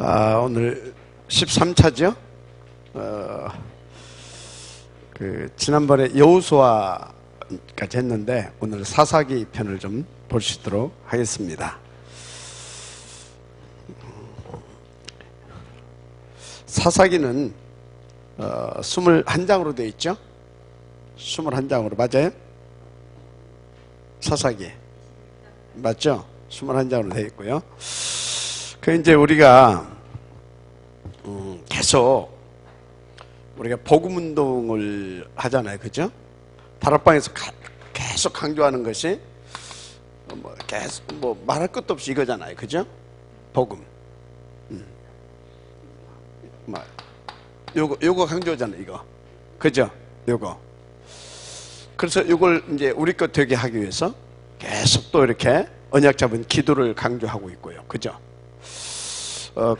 오늘 13차죠. 지난번에 여호수아까지 했는데 오늘 사사기 편을 좀 보시도록 하겠습니다. 사사기는 21장으로 되어 있죠. 21장으로 맞아요? 사사기 맞죠? 21장으로 되어 있고요. 이제 우리가 계속 우리가 복음 운동을 하잖아요, 그죠? 다락방에서 계속 강조하는 것이 계속 말할 것도 없이 이거잖아요, 그죠? 복음. 요거 강조하잖아요, 이거, 그죠? 요거. 그래서 이걸 이제 우리 것 되게 하기 위해서 계속 또 이렇게 언약 잡은 기도를 강조하고 있고요, 그죠?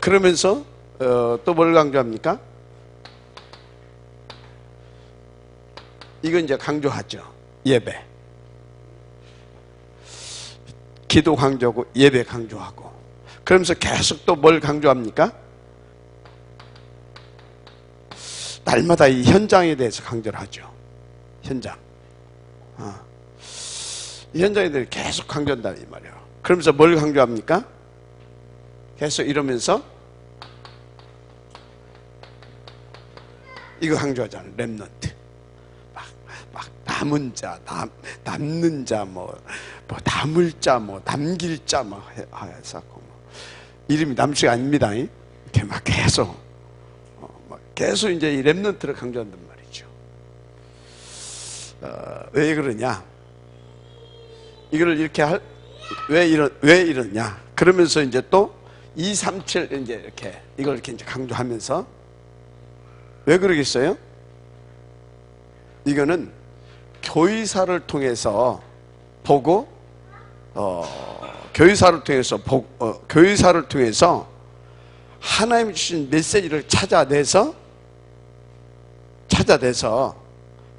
그러면서 또 뭘 강조합니까? 이건 이제 강조하죠. 예배. 기도 강조하고 예배 강조하고. 그러면서 계속 또 뭘 강조합니까? 날마다 이 현장에 대해서 강조를 하죠. 현장. 이 현장에 대해서 계속 강조한다 이 말이에요. 그러면서 뭘 강조합니까? 계속 이러면서 이거 강조하잖아요. 렘넌트. 막 남은 자, 남는 자, 남을 자, 남길 자, 해서 이름이 남씨가 아닙니다. 이렇게 막 계속 이제 이 렘넌트를 강조한단 말이죠. 왜 그러냐? 이걸 이렇게 왜 이러냐? 그러면서 이제 또 237 이제 이렇게 이걸 이렇게 이제 강조하면서 왜 그러겠어요? 이거는 교의사를 통해서 보고 교의사를 통해서 하나님이 주신 메시지를 찾아내서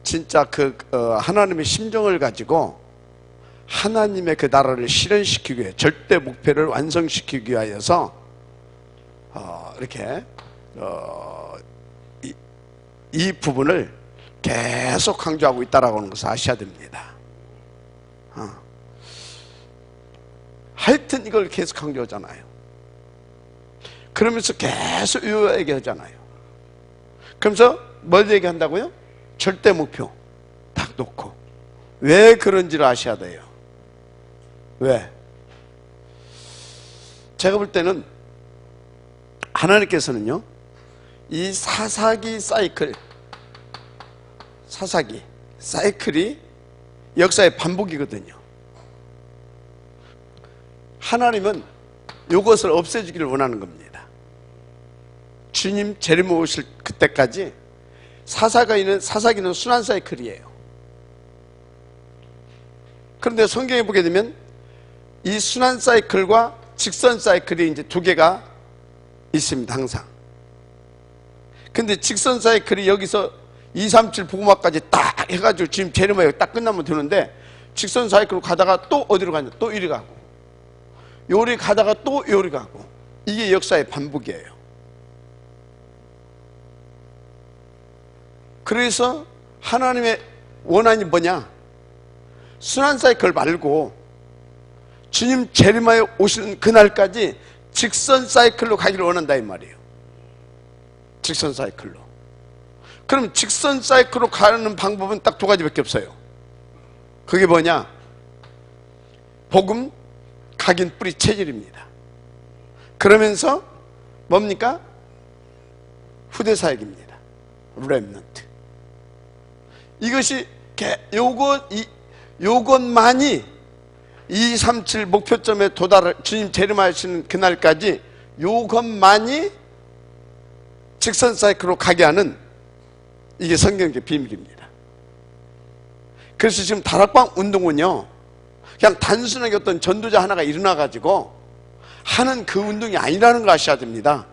진짜 하나님의 심정을 가지고 하나님의 그 나라를 실현시키기 위해 절대 목표를 완성시키기 위하여서 이렇게 이 부분을 계속 강조하고 있다라고 하는 것을 아셔야 됩니다. 하여튼 이걸 계속 강조하잖아요. 그러면서 계속 얘기하잖아요. 그러면서 뭘 얘기한다고요? 절대 목표 딱 놓고. 왜 그런지를 아셔야 돼요. 왜? 제가 볼 때는 하나님께서는요, 이 사사기 사이클이 역사의 반복이거든요. 하나님은 이것을 없애주기를 원하는 겁니다. 주님 재림 오실 그때까지 사사기는 순환 사이클이에요. 그런데 성경에 보게 되면 이 순환 사이클과 직선 사이클이 이제 두 개가 있습니다, 항상. 근데 직선 사이클이 여기서 237 복음화까지 딱 해가지고 지금 재림하여 딱 끝나면 되는데, 직선 사이클로 가다가 또 어디로 가냐? 또 이리 가고, 요리 가다가 또 요리 가고, 이게 역사의 반복이에요. 그래서 하나님의 원한이 뭐냐? 순환 사이클 말고 주님 재림하여 오시는 그날까지 직선 사이클로 가기를 원한다 이 말이에요. 직선 사이클로. 그럼 직선 사이클로 가는 방법은 딱 두 가지밖에 없어요. 그게 뭐냐? 복음, 각인, 뿌리, 체질입니다. 그러면서 뭡니까? 후대 사역입니다. 렘넌트. 이것이 요것만이 237 목표점에 주님 재림하시는 그날까지 요것만이 직선 사이클로 가게 하는, 이게 성경의 비밀입니다. 그래서 지금 다락방 운동은요, 그냥 단순하게 어떤 전도자 하나가 일어나가지고 하는 그 운동이 아니라는 걸 아셔야 됩니다.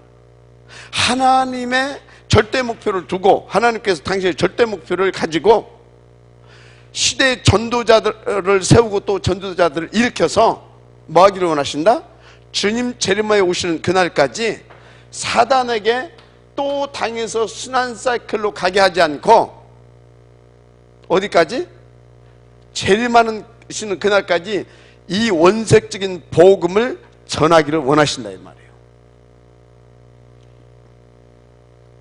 하나님의 절대 목표를 두고, 하나님께서 당신의 절대 목표를 가지고 시대의 전도자들을 세우고 또 전도자들을 일으켜서 뭐 하기를 원하신다? 주님 재림하여 오시는 그날까지 사단에게 또 당해서 순환 사이클로 가게 하지 않고 어디까지? 재림하시는 그날까지 이 원색적인 복음을 전하기를 원하신다 이 말이에요.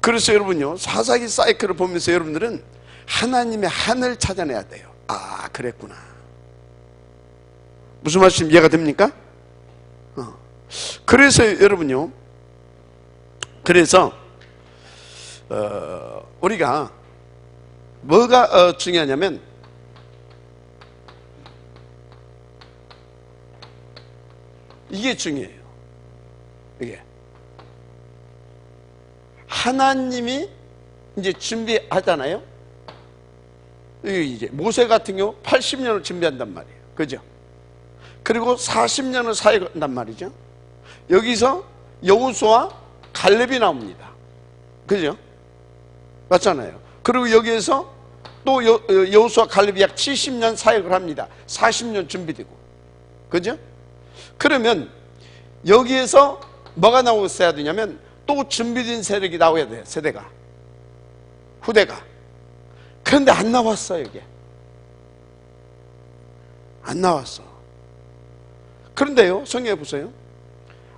그래서 여러분요, 사사기 사이클을 보면서 여러분들은 하나님의 한을 찾아내야 돼요. 아, 그랬구나. 무슨 말씀 이해가 됩니까? 그래서 여러분요, 그래서 우리가 뭐가 중요하냐면 이게 중요해요. 이게 하나님이 이제 준비하잖아요. 이제 모세 같은 경우 80년을 준비한단 말이에요. 그죠? 그리고 40년을 사역한단 말이죠. 여기서 여호수아 갈렙이 나옵니다. 그죠? 맞잖아요. 그리고 여기에서 또 여호수아 갈렙이 약 70년 사역을 합니다. 40년 준비되고. 그죠? 그러면 여기에서 뭐가 나오셔야 되냐면 또 준비된 세력이 나와야 돼요. 세대가, 후대가. 그런데 안 나왔어. 이게 안 나왔어. 그런데요, 성경에 보세요.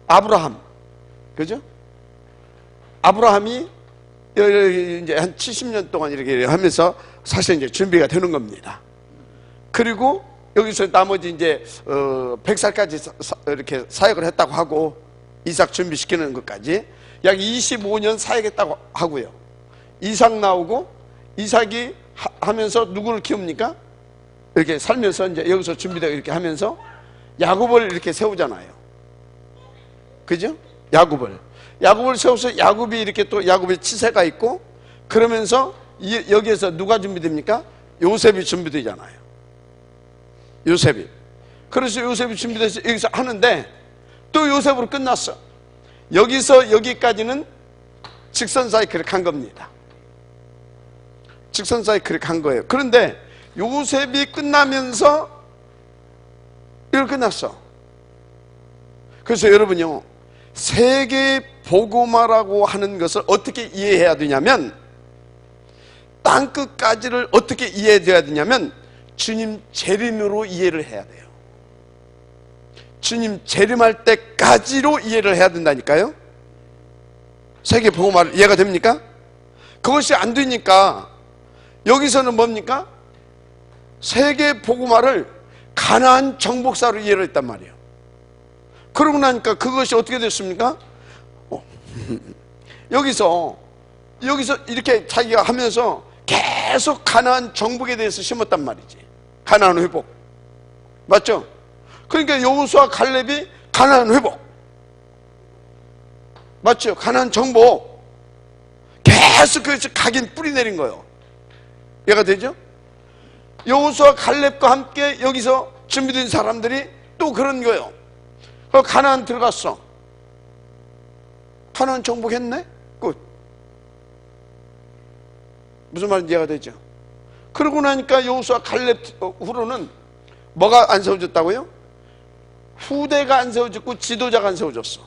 아브라함, 그죠? 아브라함이 이제 한 70년 동안 이렇게 하면서 사실 이제 준비가 되는 겁니다. 그리고 여기서 나머지 이제 100살까지 이렇게 사역을 했다고 하고, 이삭 준비시키는 것까지 약 25년 사역했다고 하고요. 이삭 나오고, 이삭이 하면서 누구를 키웁니까? 이렇게 살면서 이제 여기서 준비되고 이렇게 하면서 야곱을 이렇게 세우잖아요. 그죠? 야곱을 세워서 야곱이 이렇게 또 야곱의 치세가 있고, 그러면서 여기에서 누가 준비됩니까? 요셉이 준비되잖아요. 요셉이. 그래서 요셉이 준비돼서 여기서 하는데 또 요셉으로 끝났어. 여기서 여기까지는 직선 사이클을 간 겁니다. 직선 사이클을 간 거예요. 그런데 요셉이 끝나면서 이걸 끝났어. 그래서 여러분요, 세계 복음화라고 하는 것을 어떻게 이해해야 되냐면, 땅끝까지를 어떻게 이해해야 되냐면 주님 재림으로 이해를 해야 돼요. 주님 재림할 때까지로 이해를 해야 된다니까요. 세계 복음화를 이해가 됩니까? 그것이 안 되니까 여기서는 뭡니까? 세계 복음화를 가나안 정복사로 이해를 했단 말이에요. 그러고 나니까 그것이 어떻게 됐습니까? 여기서 이렇게 자기가 하면서 계속 가나안 정복에 대해서 심었단 말이지. 가나안 회복. 맞죠? 그러니까 여호수아 갈렙이 가나안 회복. 맞죠? 가나안 정복. 계속 그래서 각인 뿌리 내린 거예요. 이해가 되죠? 여호수아 갈렙과 함께 여기서 준비된 사람들이 또 그런 거예요. 가나안 들어갔어. 가나안 정복했네? 끝. 무슨 말인지 이해가 되죠? 그러고 나니까 여호수아 갈렙 후로는 뭐가 안 세워졌다고요? 후대가 안 세워졌고 지도자가 안 세워졌어.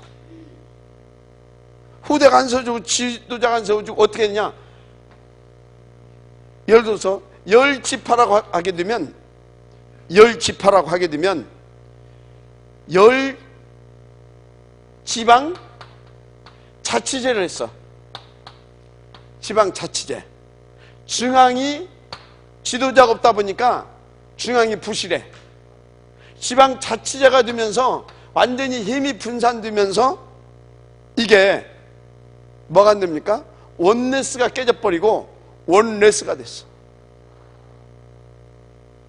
후대가 안 세워지고 지도자가 안 세워지고 어떻게 했냐? 예를 들어서 열지파라고 하게 되면 열 지방 자치제를 했어. 지방 자치제. 중앙이 지도자가 없다 보니까 중앙이 부실해. 지방 자치제가 되면서 완전히 힘이 분산되면서 이게 뭐가 안 됩니까? 원네스가 깨져버리고 원레스가 됐어.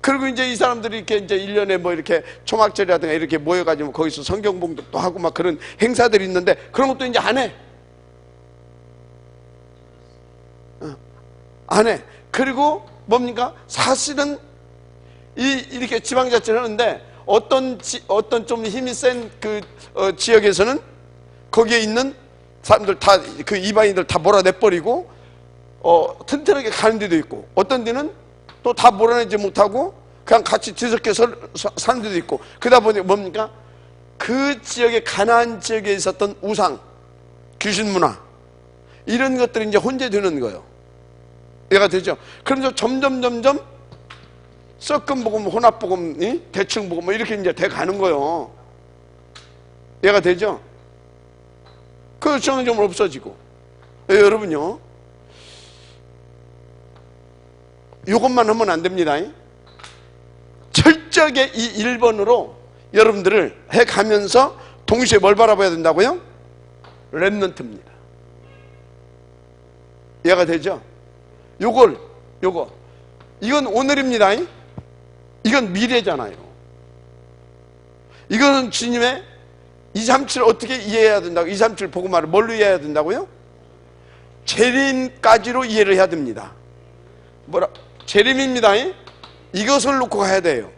그리고 이제 이 사람들이 이렇게 이제 1년에 뭐 이렇게 초막절이라든가 이렇게 모여가지고 거기서 성경 봉독도 하고 막 그런 행사들이 있는데 그런 것도 이제 안 해. 안 해. 그리고 뭡니까? 사실은 이렇게 지방자치를 하는데 어떤 좀 힘이 센 그 지역에서는 거기에 있는 사람들 다 그 이방인들 다 몰아내버리고 튼튼하게 가는 데도 있고, 어떤 데는 또 다 몰아내지 못하고 그냥 같이 뒤섞여 사는 데도 있고. 그러다 보니 뭡니까? 그 지역의 가나안 지역에 있었던 우상, 귀신 문화 이런 것들이 이제 혼재되는 거예요. 이해가 되죠? 그러면서 점점 섞은 복음, 혼합 복음, 대충 복음 뭐 이렇게 이제 돼 가는 거예요. 이해가 되죠? 그 점점 없어지고. 여러분요, 이것만 하면 안 됩니다. 철저하게 이 1번으로 여러분들을 해가면서 동시에 뭘 바라봐야 된다고요? 렘넌트입니다. 이해가 되죠? 요거 이건 오늘입니다. 이건 미래잖아요. 이거는 주님의 237을 어떻게 이해해야 된다고? 237 복음화를 뭘로 이해해야 된다고요? 재림까지로 이해를 해야 됩니다. 재림입니다. 이것을 놓고 가야 돼요.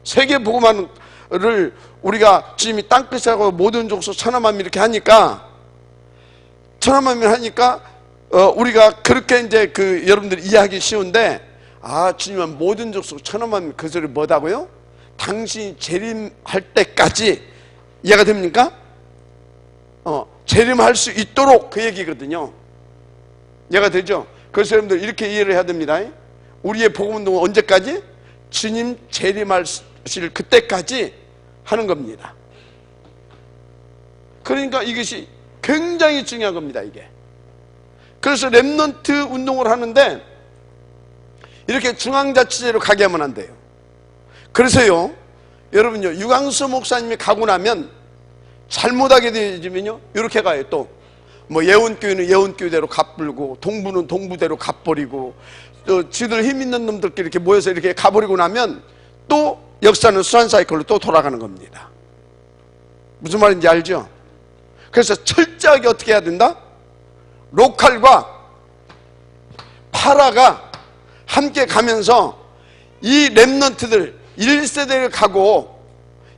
세계 복음화를 우리가 주님이 땅끝이라고 모든 족속 천하만민 이렇게 하니까 우리가 그렇게 이제 여러분들 이해하기 쉬운데, 주님은 모든 족속 천하만민 그 소리 뭐다고요? 당신이 재림할 때까지. 이해가 됩니까? 재림할 수 있도록 그 얘기거든요. 이해가 되죠? 그래서 여러분들 이렇게 이해를 해야 됩니다. 우리의 복음운동은 언제까지? 주님 재림하실 그때까지 하는 겁니다. 그러니까 이것이 굉장히 중요한 겁니다, 이게. 그래서 렘넌트 운동을 하는데 이렇게 중앙자치제로 가게 하면 안 돼요. 그래서요, 여러분요, 유광수 목사님이 가고 나면 잘못하게 되면요, 이렇게 가요. 또 뭐 예원교회는 예원교회대로 갚불고, 동부는 동부대로 갚버리고, 또 지들 힘 있는 놈들끼리 이렇게 모여서 이렇게 가버리고 나면 또 역사는 수환사이클로 또 돌아가는 겁니다. 무슨 말인지 알죠? 그래서 철저하게 어떻게 해야 된다? 로컬과 파라가 함께 가면서 이 렘넌트들 1세대를 가고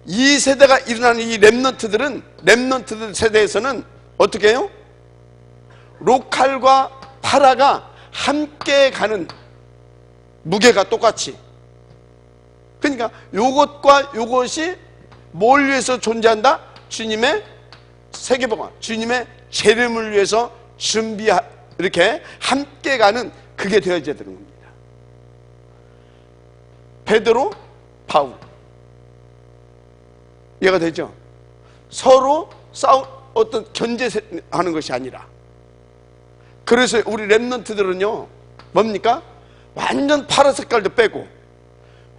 2세대가 일어나는 이 렘넌트들 세대에서는 어떻게 해요? 로컬과 파라가 함께 가는 무게가 똑같이. 그러니까 요것과 요것이 뭘 위해서 존재한다? 주님의 세계복음, 주님의 재림을 위해서 이렇게 함께 가는 그게 되어져야 되는 겁니다. 베드로, 바울. 이해가 되죠? 서로 어떤 견제하는 것이 아니라. 그래서 우리 렘넌트들은요, 뭡니까? 완전 파란 색깔도 빼고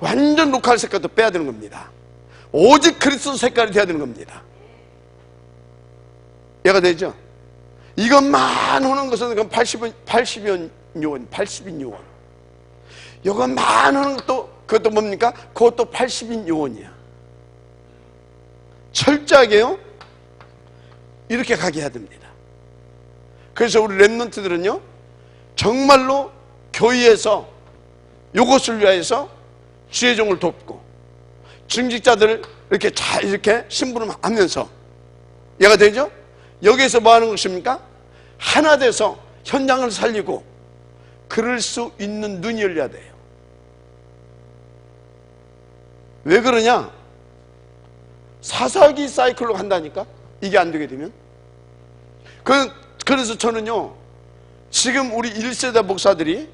완전 로컬 색깔도 빼야 되는 겁니다. 오직 그리스도 색깔이 돼야 되는 겁니다. 이해가 되죠? 이것만 하는 것은 80인 요원. 이것만 하는 것도, 그것도 뭡니까? 그것도 80인 요원이야. 철저하게요, 이렇게 가게 해야 됩니다. 그래서 우리 렘넌트들은요, 정말로 교회에서 이것을 위하여서 주의 종을 돕고 중직자들을 이렇게 잘 이렇게 심부름하면서, 이해가 되죠? 여기에서 뭐 하는 것입니까? 하나 돼서 현장을 살리고 그럴 수 있는 눈이 열려야 돼요. 왜 그러냐? 사사기 사이클로 간다니까? 이게 안 되게 되면. 그래서 저는요, 지금 우리 1세대 목사들이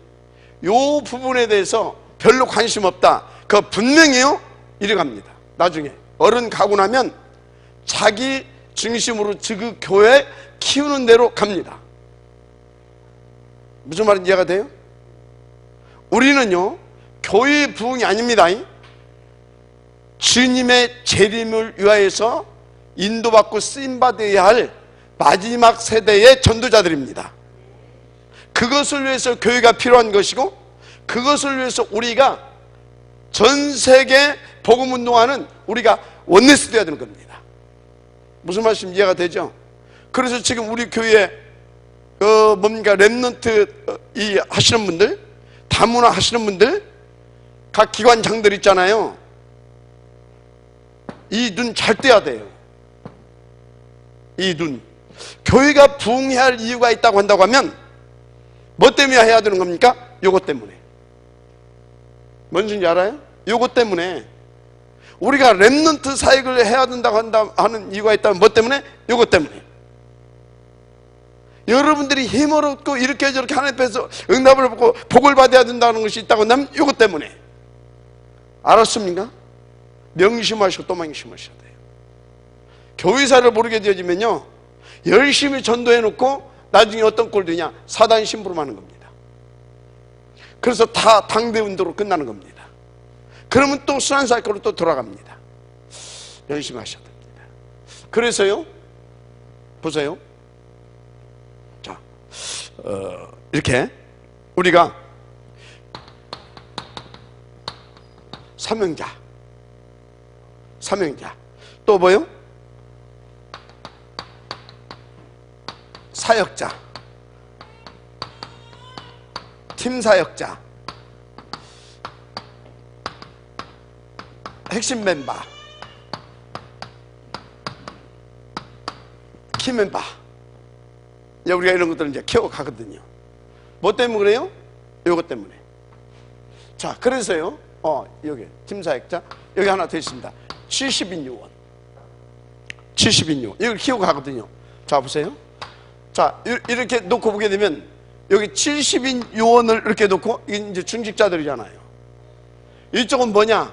요 부분에 대해서 별로 관심 없다, 그거 분명히요, 이래 갑니다. 나중에 어른 가고 나면 자기 중심으로 그 교회 키우는 대로 갑니다. 무슨 말인지 이해가 돼요? 우리는요, 교회의 부흥이 아닙니다. 주님의 재림을 위하여서 인도받고 쓰임받아야 할 마지막 세대의 전도자들입니다. 그것을 위해서 교회가 필요한 것이고, 그것을 위해서 우리가 전 세계 복음운동하는 우리가 원내스 되어야 되는 겁니다. 무슨 말씀 이해가 되죠? 그래서 지금 우리 교회에 뭡니까, 렘넌트 하시는 분들, 다문화 하시는 분들, 각 기관장들 있잖아요. 이 눈 잘 떼야 돼요. 이 눈. 교회가 부흥해야 할 이유가 있다고 한다고 하면 뭐 때문에 해야 되는 겁니까? 요것 때문에. 뭔지 알아요? 요것 때문에. 우리가 렘넌트 사역을 해야 된다고 하는 이유가 있다면 뭐 때문에? 요것 때문에. 여러분들이 힘을 얻고 이렇게 저렇게 하나님 앞에서 응답을 받고 복을 받아야 된다는 것이 있다고 한다면 이것 때문에. 알았습니까? 명심하시고 또 명심하셔야 돼요. 교회사를 모르게 되어지면요, 열심히 전도해놓고 나중에 어떤 꼴 되냐? 사단 심부름하는 겁니다. 그래서 다 당대 운동으로 끝나는 겁니다. 그러면 또 순환 사이클로 또 돌아갑니다. 열심히 하셔야 됩니다. 그래서요, 보세요. 자, 이렇게 우리가 사명자, 또 뭐요? 사역자, 팀 사역자, 핵심 멤버, 키 멤버. 이제 우리가 이런 것들을 이제 키워가거든요. 뭐 때문에 그래요? 요것 때문에. 자, 그래서요, 여기 팀 사역자, 여기 하나 더 있습니다. 70인 요원. 이걸 키워가거든요. 자, 보세요. 자, 이렇게 놓고 보게 되면 여기 70인 요원을 이렇게 놓고, 이게 이제 중직자들이잖아요. 이쪽은 뭐냐?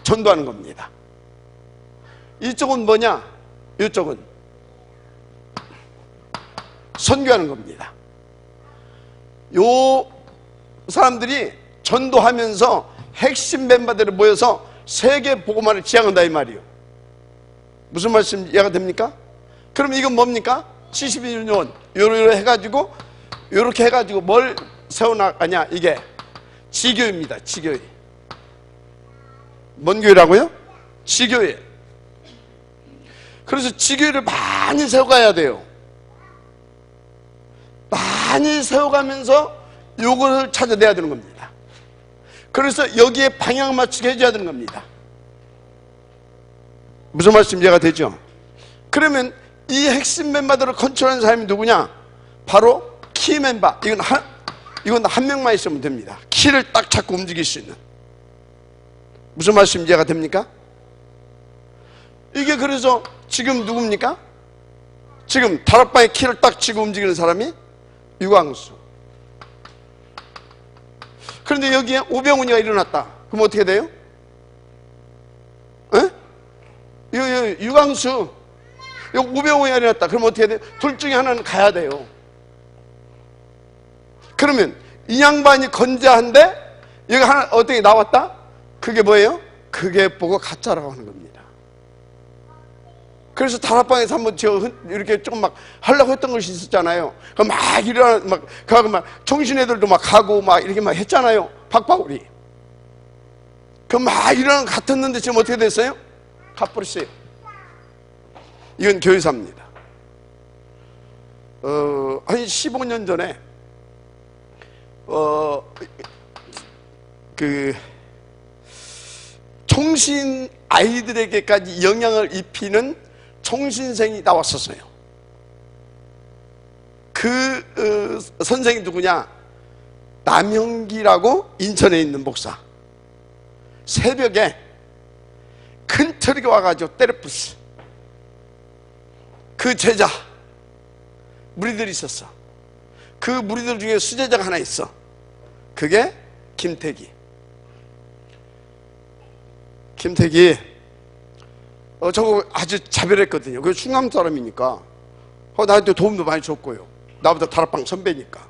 전도하는 겁니다. 이쪽은 뭐냐? 이쪽은 선교하는 겁니다. 요 사람들이 전도하면서 핵심 멤버들이 모여서 세계 복음화를 지향한다 이 말이에요. 무슨 말씀 이해가 됩니까? 그럼 이건 뭡니까? 72년 요렇게 해가지고 뭘 세워나가냐? 이게 지교입니다. 지교회. 뭔 교회라고요? 지교회. 그래서 지교회를 많이 세워가야 돼요. 많이 세워가면서 요거를 찾아내야 되는 겁니다. 그래서 여기에 방향 맞추게 해줘야 되는 겁니다. 무슨 말씀 이해가 되죠? 그러면 이 핵심 멤버들을 컨트롤하는 사람이 누구냐? 바로 키 멤버. 이건 한 명만 있으면 됩니다. 키를 딱 잡고 움직일 수 있는. 무슨 말씀 이해가 됩니까? 이게 그래서 지금 누굽니까? 지금 다락방에 키를 딱 쥐고 움직이는 사람이 유광수. 그런데 여기에 오병훈이가 일어났다. 그럼 어떻게 돼요? 유광수, 오병훈이가 일어났다. 그럼 어떻게 돼요? 둘 중에 하나는 가야 돼요. 그러면 이 양반이 건재한데 여기 하나 어떻게 나왔다? 그게 뭐예요? 그게 보고 가짜라고 하는 겁니다. 그래서 다락방에서 한번 제가 이렇게 조금 막 하려고 했던 것이 있었잖아요. 막 일어나, 막 청신애들도 막 가고 막 이렇게 막 했잖아요. 박바울이. 막 일어나 같았는데 지금 어떻게 됐어요? 가버렸어요. 이건 교회사입니다. 한 15년 전에, 총신 아이들에게까지 영향을 입히는 총신생이 나왔었어요. 그 선생이 누구냐? 남형기라고 인천에 있는 목사. 새벽에 큰 트럭이 와가지고 때려 부었어. 그 제자 무리들이 있었어. 그 무리들 중에 수제자가 하나 있어. 그게 김태기. 저거 아주 자별했거든요. 그 충남 사람이니까 나한테 도움도 많이 줬고요. 나보다 다락방 선배니까.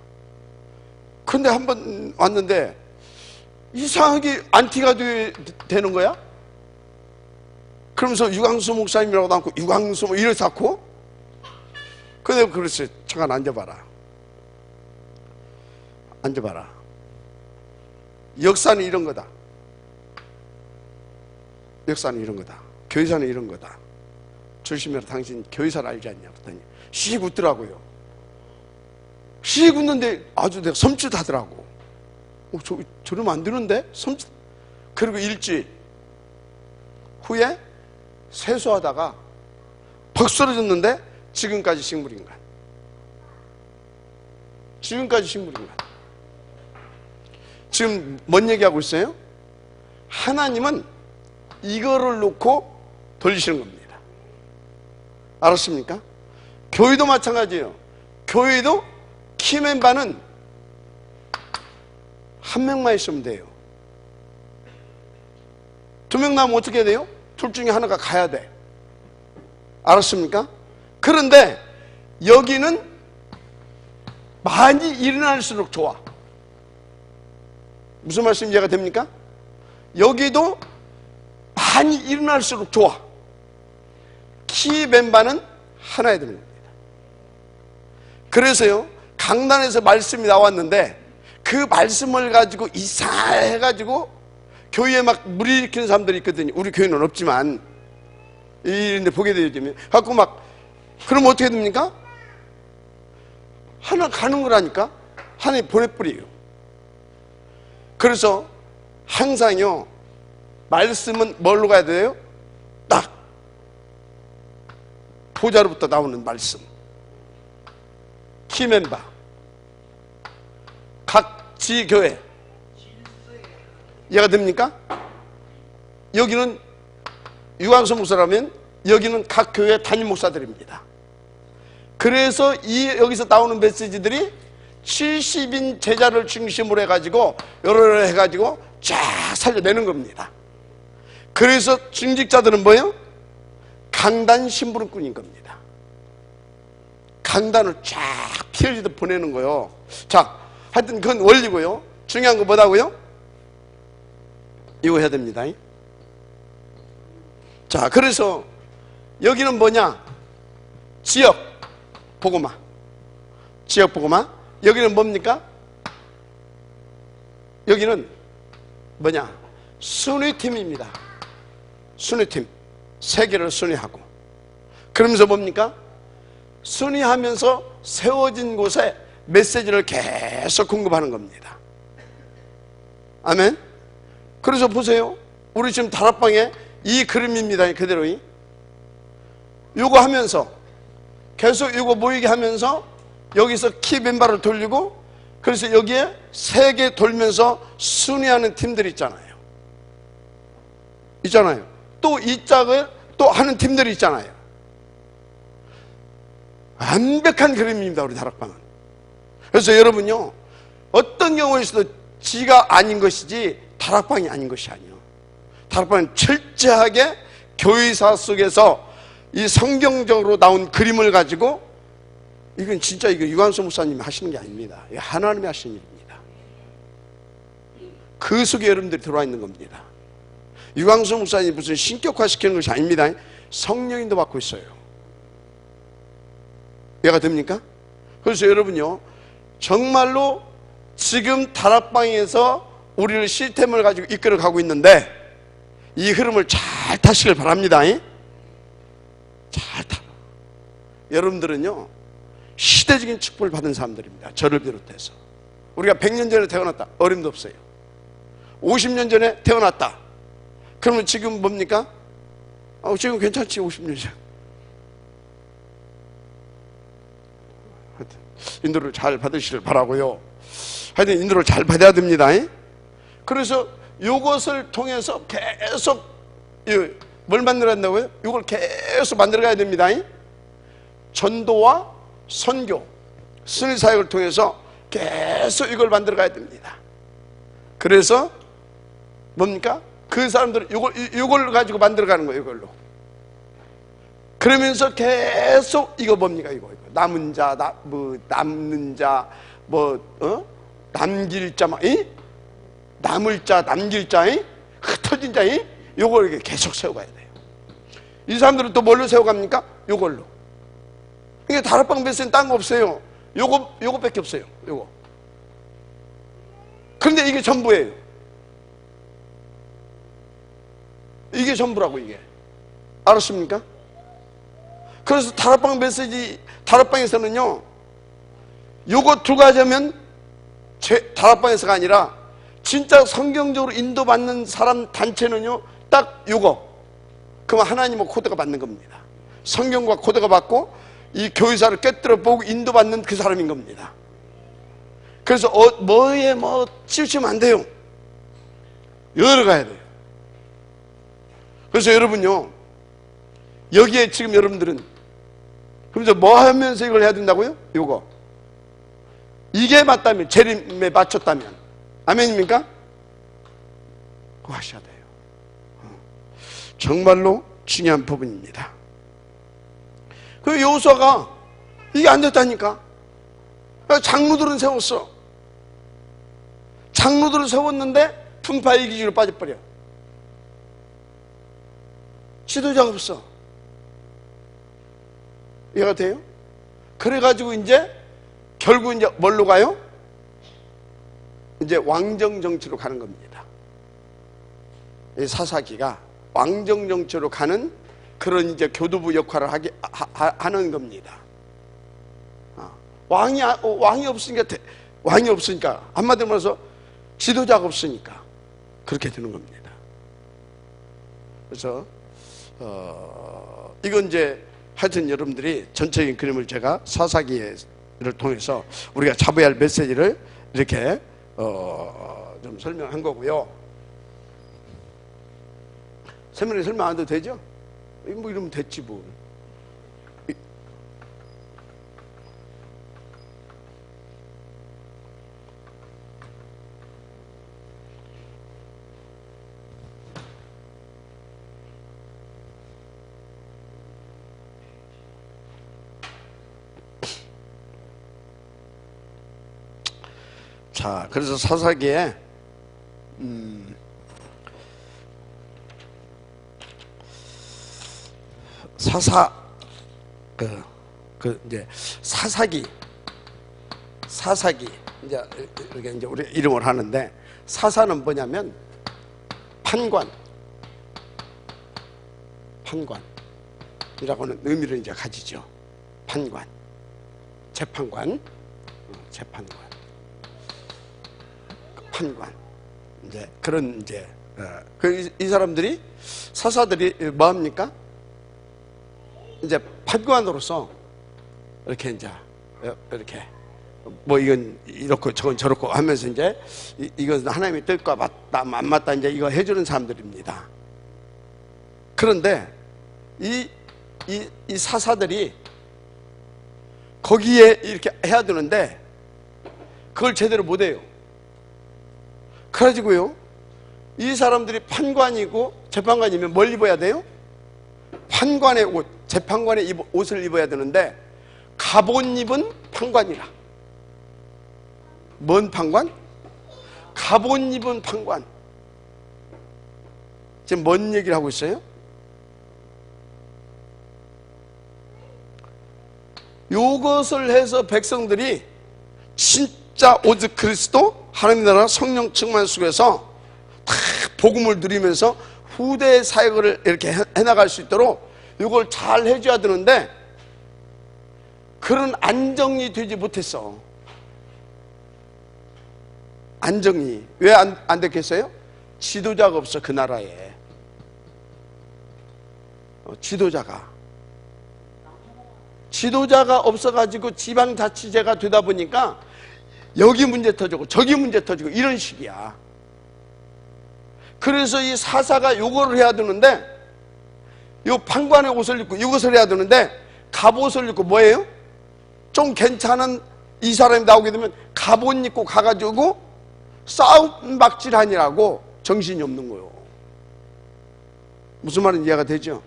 근데 한 번 왔는데 이상하게 안티가 되는 거야. 그러면서 유광수 목사님이라고도 않고 유광수 뭐 이래서 않고. 근데 그랬어요. 잠깐 앉아봐라. 역사는 이런 거다. 교회사는 이런 거다. 조심해라. 당신 교회사를 알지 않냐? 그랬더니 씩 웃더라고요. 씩 웃는데 아주 내가 섬찟하더라고. 저러면 안 되는데? 그리고 일주일 후에 세수하다가 벅 쓰러졌는데 지금까지 식물인간. 지금 뭔 얘기하고 있어요? 하나님은 이거를 놓고 돌리시는 겁니다. 알았습니까? 교회도 마찬가지예요. 교회도 키 멤버는 한 명만 있으면 돼요. 두 명 나오면 어떻게 해야 돼요? 둘 중에 하나가 가야 돼. 알았습니까? 그런데 여기는 많이 일어날수록 좋아. 무슨 말씀 이해가 됩니까? 여기도 많이 일어날수록 좋아. 키 멤버는 하나야 되는 겁니다. 그래서요, 강단에서 말씀이 나왔는데 그 말씀을 가지고 이상해가지고 교회에 막 무리 일으키는 사람들이 있거든요. 우리 교회는 없지만 이런데 보게 되면 갖고 막 그럼 어떻게 됩니까? 하나 가는 거라니까. 하나에 보내버려요. 그래서 항상요, 말씀은 뭘로 가야 돼요? 딱 보좌로부터 나오는 말씀. 키멤버 각 지교회 이해가 됩니까? 여기는 유광수 목사라면 여기는 각 교회 담임 목사들입니다. 그래서 여기서 나오는 메시지들이 70인 제자를 중심으로 해가지고 여러 해가지고 쫙 살려내는 겁니다. 그래서 중직자들은 뭐예요? 강단 심부름꾼인 겁니다. 강단을 쫙 피어지듯 보내는 거예요. 자, 하여튼 그건 원리고요. 중요한 거 뭐다고요? 이거 해야 됩니다. 자, 그래서 여기는 뭐냐? 지역 보고마. 지역 보고마. 여기는 뭡니까? 여기는 뭐냐? 순위팀입니다. 순위팀. 세계를 순위하고. 그러면서 뭡니까? 순위하면서 세워진 곳에 메시지를 계속 공급하는 겁니다. 아멘. 그래서 보세요. 우리 지금 다락방에 이 그림입니다. 그대로. 요거 하면서 계속 요거 모이게 하면서 여기서 키 멤버를 돌리고, 그래서 여기에 세 개 돌면서 순위하는 팀들이 있잖아요. 또 이 짝을 또 하는 팀들이 있잖아요. 완벽한 그림입니다. 우리 다락방은. 그래서 여러분요, 어떤 경우에서도 지가 아닌 것이지 다락방이 아닌 것이 아니에요. 다락방은 철저하게 교회사 속에서 이 성경적으로 나온 그림을 가지고, 이건 진짜 이거 유관수 목사님이 하시는 게 아닙니다. 이거 하나님이 하시는 일입니다. 그 속에 여러분들이 들어와 있는 겁니다. 유광수 목사님이 무슨 신격화 시키는 것이 아닙니다. 성령인도 받고 있어요. 이해가 됩니까? 그래서 여러분요, 정말로 지금 다락방에서 우리를 시스템을 가지고 이끌어 가고 있는데 이 흐름을 잘 타시길 바랍니다. 잘 타. 여러분들은요, 시대적인 축복을 받은 사람들입니다. 저를 비롯해서. 우리가 100년 전에 태어났다. 어림도 없어요. 50년 전에 태어났다. 그러면 지금 뭡니까? 지금 괜찮지, 50년 전. 하여튼 인도를 잘 받으시길 바라고요. 하여튼 인도를 잘 받아야 됩니다. 그래서 이것을 통해서 계속 뭘 만들어야 한다고요? 이걸 계속 만들어가야 됩니다. 전도와 선교, 순위사역을 통해서 계속 이걸 만들어가야 됩니다. 그래서 뭡니까? 그 사람들은 이걸 가지고 만들어가는 거예요. 이걸로. 그러면서 계속 이거 뭡니까? 이거 남은 자, 남는 자, 남길 자, 남을 자, 남길 자, 흩어진 자, 요걸 이렇게 계속 세워가야 돼요. 이 사람들은 또 뭘로 세워갑니까? 요걸로. 이게 다락방 메시지는 딴 거 없어요. 요거밖에 없어요. 요거. 그런데 이게 전부예요. 이게 전부라고, 이게. 알았습니까? 그래서 다락방 메시지, 다락방에서는요, 요거 두 가지 하면 다락방에서가 아니라 진짜 성경적으로 인도받는 사람 단체는요, 딱 요거. 그러면 하나님은 코드가 받는 겁니다. 성경과 코드가 받고 이 교회사를 깨뜨려 보고 인도받는 그 사람인 겁니다. 그래서 뭐에 치우치면 안 돼요. 열어가야 돼요. 그래서 여러분요, 여기에 지금 여러분들은 그러면서 뭐 하면서 이걸 해야 된다고요? 요거. 이게 맞다면, 재림에 맞췄다면. 아멘입니까? 그거 하셔야 돼요. 정말로 중요한 부분입니다. 그 여호수아가 이게 안 됐다니까. 장로들은 세웠어. 장로들을 세웠는데 풍파의 기지로 빠져버려. 지도자가 없어. 이해가 돼요? 그래가지고 이제 결국 이제 뭘로 가요? 이제 왕정 정치로 가는 겁니다. 이 사사기가 왕정 정치로 가는 그런 이제 교두부 역할을 하는 겁니다. 왕이 없으니까 한마디로 말해서 지도자가 없으니까 그렇게 되는 겁니다. 그래서 이건 이제 하여튼 여러분들이 전체적인 그림을 제가 사사기를 통해서 우리가 잡아야 할 메시지를 이렇게 좀 설명한 거고요. 세미나에 설명 안 해도 되죠? 뭐 이러면 됐지 뭐. 자, 그래서 사사기에 이제 사사기 이제 이렇게 이제 우리 이름을 하는데, 사사는 뭐냐면 판관이라고는 의미를 이제 가지죠. 판관, 재판관, 판관. 이제 그런 이제 이 사람들이, 사사들이 뭐 합니까? 이제 판관으로서 이렇게 이제 이렇게 뭐 이건 이렇고 저건 저렇고 하면서 이제 이건 하나님의 뜻과 맞다 안 맞다 이제 이거 해주는 사람들입니다. 그런데 이 사사들이 거기에 이렇게 해야 되는데 그걸 제대로 못해요. 그래가지고요, 이 사람들이 판관이고 재판관이면 뭘 입어야 돼요? 판관의 옷, 재판관의 옷을 입어야 되는데 갑옷 입은 판관이라. 뭔 판관? 갑옷 입은 판관. 지금 뭔 얘기를 하고 있어요? 요것을 해서 백성들이 진짜 오직 그리스도 하나님 나라 성령 충만 속에서 다 복음을 누리면서 후대 사역을 이렇게 해나갈 수 있도록 이걸 잘 해줘야 되는데 그런 안정이 되지 못했어. 안정이 왜 안 됐겠어요? 지도자가 없어. 그 나라에 지도자가 없어가지고 지방자치제가 되다 보니까 여기 문제 터지고 저기 문제 터지고 이런 식이야. 그래서 이 사사가 요거를 해야 되는데, 요 판관의 옷을 입고 이것을 해야 되는데 갑옷을 입고 뭐예요? 좀 괜찮은 이 사람이 나오게 되면 갑옷 입고 가가지고 싸움 막질하니라고 정신이 없는 거예요. 무슨 말인지 이해가 되죠?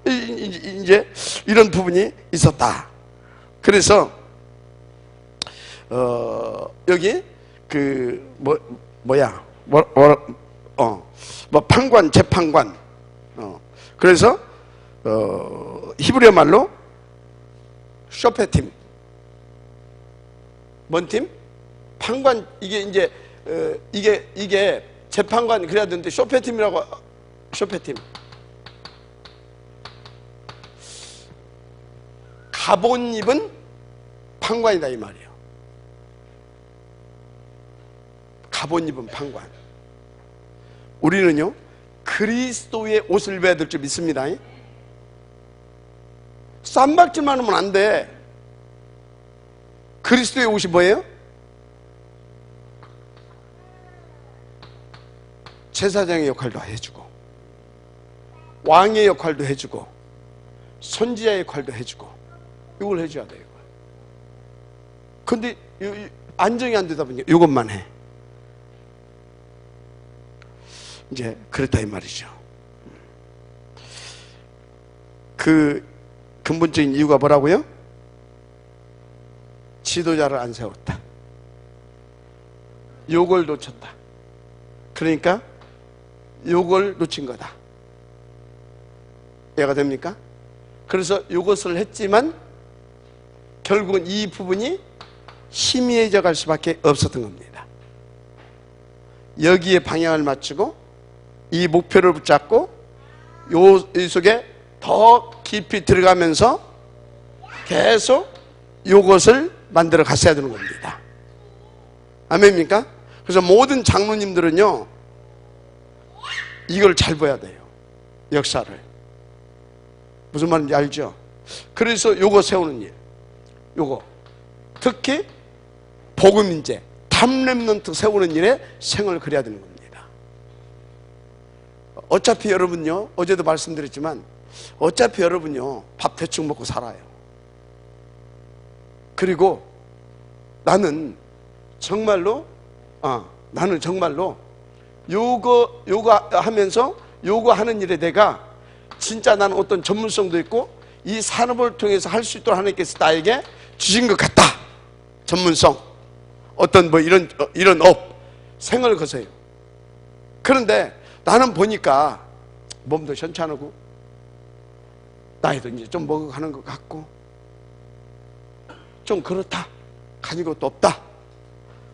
이제 이런 부분이 있었다. 그래서 여기 판관, 재판관. 그래서 히브리어 말로 쇼페팀. 뭔 팀? 판관. 이게 이제 이게 재판관 그래야 되는데 쇼페팀이라고. 쇼페팀. 갑옷 입은 판관이다 이 말이에요. 갑옷 입은 판관. 우리는요 그리스도의 옷을 입어야 될 줄 믿습니다. 쌈박질만 하면 안 돼. 그리스도의 옷이 뭐예요? 제사장의 역할도 해주고 왕의 역할도 해주고 선지자의 역할도 해주고 이걸 해줘야 돼요. 근데 안정이 안 되다 보니까 이것만 해. 이제 그렇다 이 말이죠. 그 근본적인 이유가 뭐라고요? 지도자를 안 세웠다. 요걸 놓쳤다. 그러니까 요걸 놓친 거다. 이해가 됩니까? 그래서 요것을 했지만 결국은 이 부분이 희미해져 갈 수밖에 없었던 겁니다. 여기에 방향을 맞추고 이 목표를 붙잡고 이 속에 더 깊이 들어가면서 계속 요것을 만들어 갔어야 되는 겁니다. 아멘입니까? 그래서 모든 장로님들은요 이걸 잘 봐야 돼요. 역사를. 무슨 말인지 알죠? 그래서 요거 세우는 일, 요거 특히 복음인재 탐렘넌트 세우는 일에 생을 그려야 되는 겁니다. 어차피 여러분요, 어제도 말씀드렸지만 어차피 여러분요 밥 대충 먹고 살아요. 그리고 나는 정말로 요거 하면서 요거 하는 일에 내가 진짜 나는 어떤 전문성도 있고 이 산업을 통해서 할 수 있도록 하나님께서 나에게 주신 것 같다. 전문성, 어떤 뭐 이런 업, 생을 거세요. 그런데 나는 보니까 몸도 현찮고 나이도 이제 좀 먹어가는 것 같고 좀 그렇다. 가진 것도 없다.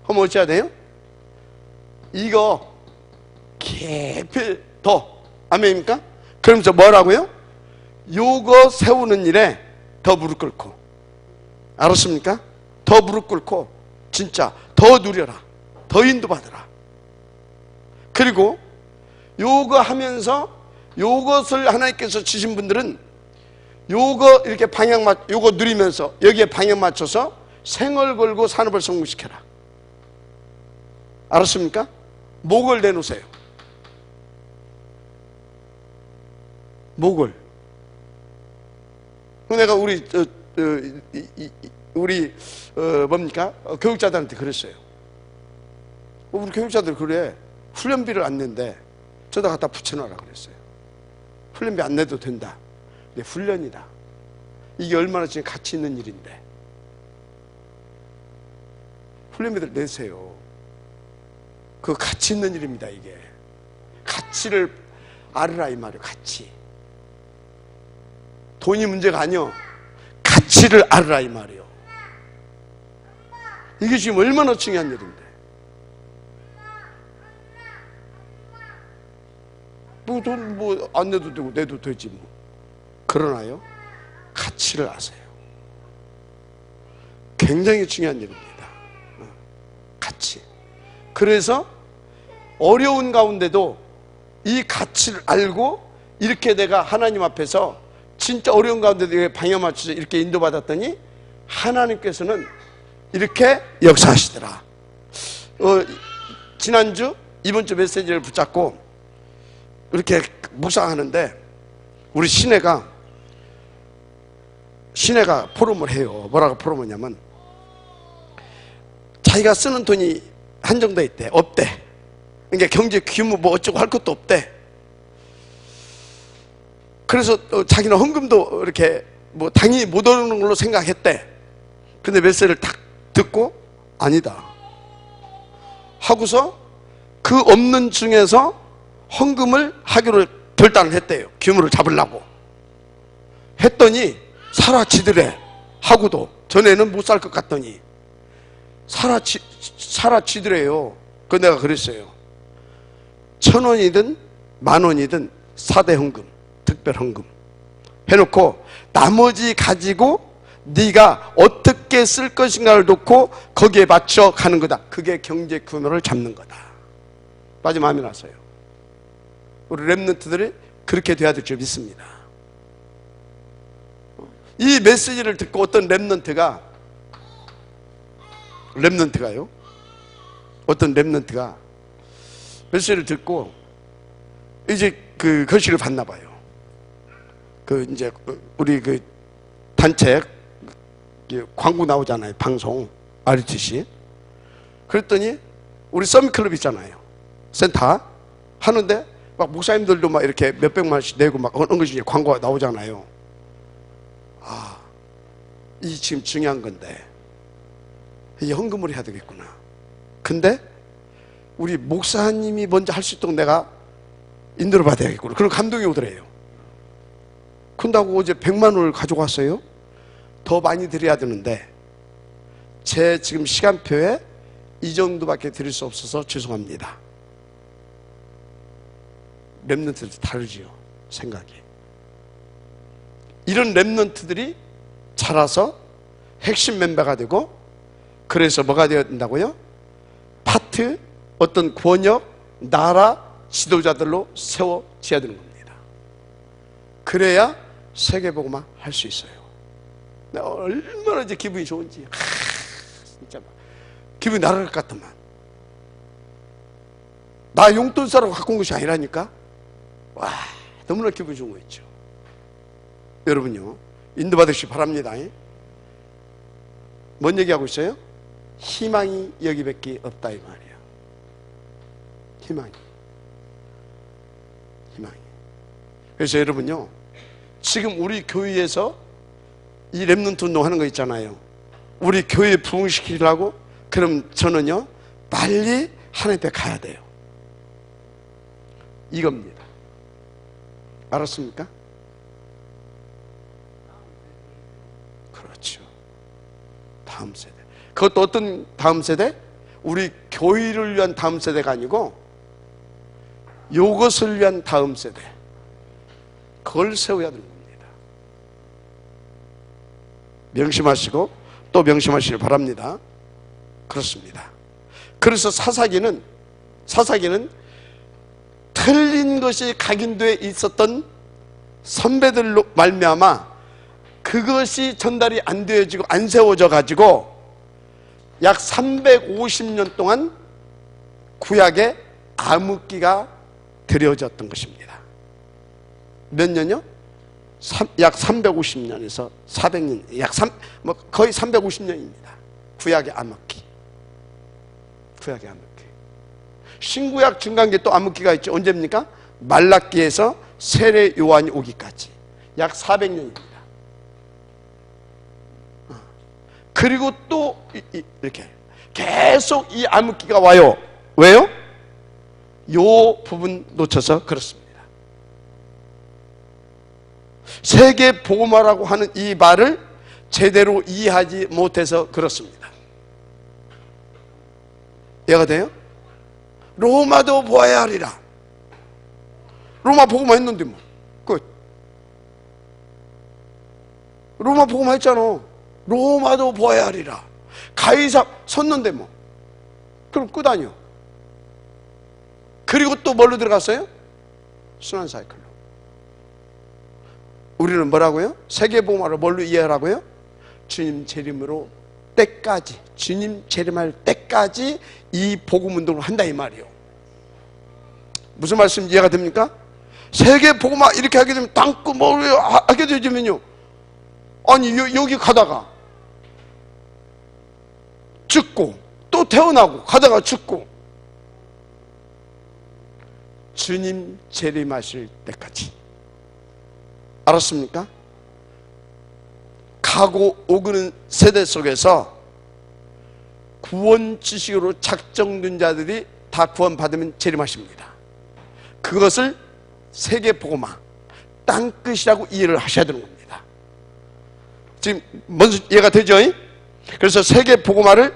그럼 어찌해야 돼요? 이거 깊이 더, 아멘입니까? 그러면서 뭐라고요? 요거 세우는 일에 더 무릎 꿇고, 알았습니까? 더 무릎 꿇고 진짜 더 누려라. 더 인도받으라. 그리고 요거 하면서 요것을 하나님께서 주신 분들은 요거 이렇게 요거 누리면서 여기에 방향 맞춰서 생을 걸고 산업을 성공시켜라. 알았습니까? 목을 내놓으세요. 목을. 내가 뭡니까? 교육자들한테 그랬어요. 우리 교육자들 그래. 훈련비를 안 낸대. 저다 갖다 붙여놔라 그랬어요. 훈련비 안 내도 된다. 근데 훈련이다. 이게 얼마나 지금 가치 있는 일인데. 훈련비들 내세요. 그 가치 있는 일입니다, 이게. 가치를 알으라 이 말이에요, 가치. 돈이 문제가 아니요. 가치를 알으라 이 말이에요. 이게 지금 얼마나 중요한 일인데. 뭐 돈 뭐 안 내도 되고 내도 되지 뭐. 그러나요, 가치를 아세요. 굉장히 중요한 일입니다. 가치. 그래서 어려운 가운데도 이 가치를 알고 이렇게 내가 하나님 앞에서 진짜 어려운 가운데도 방향 맞춰서 이렇게 인도받았더니 하나님께서는 이렇게 역사하시더라. 지난주 이번 주 메시지를 붙잡고 이렇게 묵상하는데 우리 시내가 포럼을 해요. 뭐라고 포럼하냐면 자기가 쓰는 돈이 한정돼 있대. 없대. 그러니까 경제 규모 뭐 어쩌고 할 것도 없대. 그래서 자기는 헌금도 이렇게 뭐 당연히 못 오는 걸로 생각했대. 근데 메시지를 딱 듣고 아니다 하고서 그 없는 중에서 헌금을 하기로 결단을 했대요. 규모를 잡으려고 했더니 사라지더래. 하고도 전에는 못 살 것 같더니 사라지더래요. 그 내가 그랬어요. 1,000원이든 10,000원이든 4대 헌금, 특별 헌금 해놓고 나머지 가지고 네가 어떻게 쓸 것인가를 놓고 거기에 맞춰 가는 거다. 그게 경제 규모를 잡는 거다. 마지막 마음이 났어요. 우리 렘넌트들이 그렇게 돼야 될 줄 믿습니다. 이 메시지를 듣고 어떤 렘넌트가요, 어떤 렘넌트가 메시지를 듣고 이제 그 거실을 봤나 봐요. 이제 우리 단체 광고 나오잖아요. 방송 RTC. 그랬더니 우리 서밋클럽 있잖아요. 센터 하는데 막 목사님들도 막 이렇게 몇백만 원씩 내고 막 하는 것이 광고가 나오잖아요. 아, 이 지금 중요한 건데 이 헌금을 해야 되겠구나. 근데 우리 목사님이 먼저 할 수 있도록 내가 인도를 받아야겠구나. 그런 감동이 오더래요. 근다고 어제 100만 원을 가져갔어요. 더 많이 드려야 되는데 제 지금 시간표에 이 정도밖에 드릴 수 없어서 죄송합니다. 랩런트들 다르지요, 생각이. 이런 랩런트들이 자라서 핵심 멤버가 되고, 그래서 뭐가 되어야 된다고요? 파트, 어떤 권역, 나라 지도자들로 세워져야 되는 겁니다. 그래야 세계복음화 할 수 있어요. 얼마나 이제 기분이 좋은지. 진짜 막 기분이 날아갈 것 같더만. 나 용돈 싸라고 갖고 온 것이 아니라니까. 와, 너무나 기분이 좋은 거 있죠. 여러분요, 인도받으시기 바랍니다. 뭔 얘기하고 있어요? 희망이 여기밖에 없다 이 말이야. 희망이. 그래서 여러분요, 지금 우리 교회에서 이 랩런트 운동하는 거 있잖아요. 우리 교회 부흥시키려고. 그럼 저는요, 빨리 하나님께 가야 돼요. 이겁니다. 알았습니까? 그렇죠. 다음 세대. 그것도 어떤 다음 세대? 우리 교회를 위한 다음 세대가 아니고 이것을 위한 다음 세대. 그걸 세워야 되는 겁니다. 명심하시고 또 명심하시길 바랍니다. 그렇습니다. 그래서 사사기는 틀린 것이 각인되어 있었던 선배들로 말미암아 그것이 전달이 안 되어지고 안 세워져 가지고 약 350년 동안 구약의 암흑기가 드려졌던 것입니다. 몇 년요? 약 350년에서 400년, 거의 350년입니다. 구약의 암흑기. 신구약 중간기에 또 암흑기가 있죠. 언제입니까? 말라기에서 세례 요한이 오기까지 약 400년입니다. 그리고 또 이렇게 계속 이 암흑기가 와요. 왜요? 요 부분 놓쳐서 그렇습니다. 세계 복음화라고 하는 이 말을 제대로 이해하지 못해서 그렇습니다. 이해가 돼요? 로마도 보아야 하리라. 로마 복음화 했는데 뭐. 끝. 로마 복음화 했잖아. 로마도 보아야 하리라. 가이사 섰는데 뭐. 그럼 끝 아니요. 그리고 또 뭘로 들어갔어요? 순환 사이클로. 우리는 뭐라고요? 세계복음화를 뭘로 이해하라고요? 주님 재림으로 때까지, 주님 재림할 때까지 이 복음운동을 한다 이 말이에요. 무슨 말씀 이해가 됩니까? 세계복음화 이렇게 하게 되면 땅끝 뭐 하게 되면요, 아니 여기 가다가 죽고 또 태어나고 가다가 죽고, 주님 재림하실 때까지. 알았습니까? 가고 오그는 세대 속에서 구원 지식으로 작정된 자들이 다 구원받으면 재림하십니다. 그것을 세계복음화, 땅끝이라고 이해를 하셔야 되는 겁니다. 지금 먼저 이해가 되죠? 그래서 세계복음화를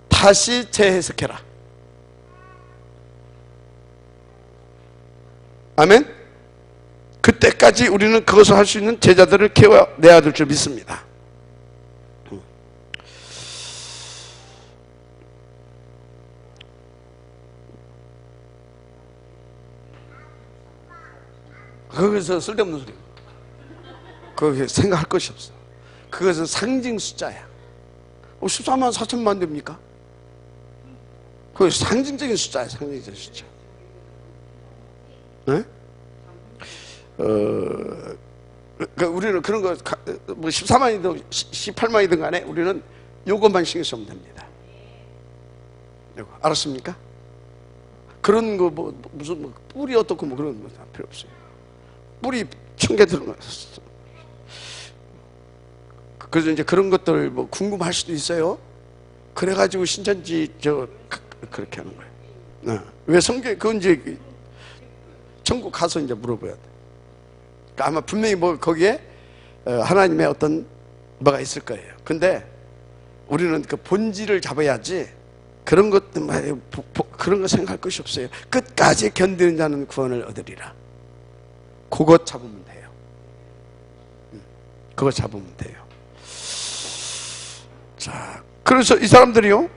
다시 재해석해라. 아멘? 그때까지 우리는 그것을 할 수 있는 제자들을 키워내야 될 줄 믿습니다. 거기서 쓸데없는 소리. 거기에 생각할 것이 없어. 그것은 상징 숫자야. 14만 4천만 됩니까? 그게 상징적인 숫자야. 상징적인 숫자. 네? 우리는 그런 거, 뭐 14만이든 18만이든 간에 우리는 요것만 신경 쓰면 됩니다. 요거. 알았습니까? 그런 거, 뭐, 무슨, 뭐, 뿔이 어떻고 뭐 그런 거 필요 없어요. 뿔이 1000개 들어갔어. 그래서 이제 그런 것들 뭐 궁금할 수도 있어요. 그래가지고 신천지 그렇게 하는 거예요. 왜 성경, 그건 이제 천국 가서 이제 물어봐야 돼. 그러니까 아마 분명히 뭐 거기에 하나님의 어떤 뭐가 있을 거예요. 근데 우리는 그 본질을 잡아야지 그런 것들 말이에요. 그런 거 생각할 것이 없어요. 끝까지 견디는 자는 구원을 얻으리라. 그것 잡으면 돼요. 그거 잡으면 돼요. 자, 그래서 이 사람들이요,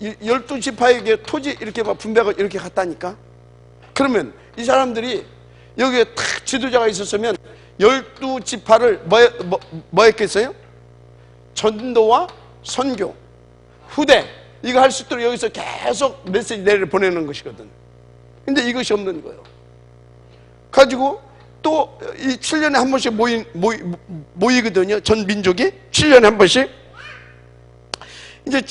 12지파에게 토지 이렇게 막 분배가 이렇게 갔다니까? 그러면 이 사람들이 여기에 탁 지도자가 있었으면 12지파를 뭐 했겠어요? 전도와 선교, 후대, 이거 할 수 있도록 여기서 계속 메시지 내를 보내는 것이거든. 근데 이것이 없는 거예요. 가지고 또 이 7년에 한 번씩 모이거든요. 전 민족이 7년에 한 번씩. 이제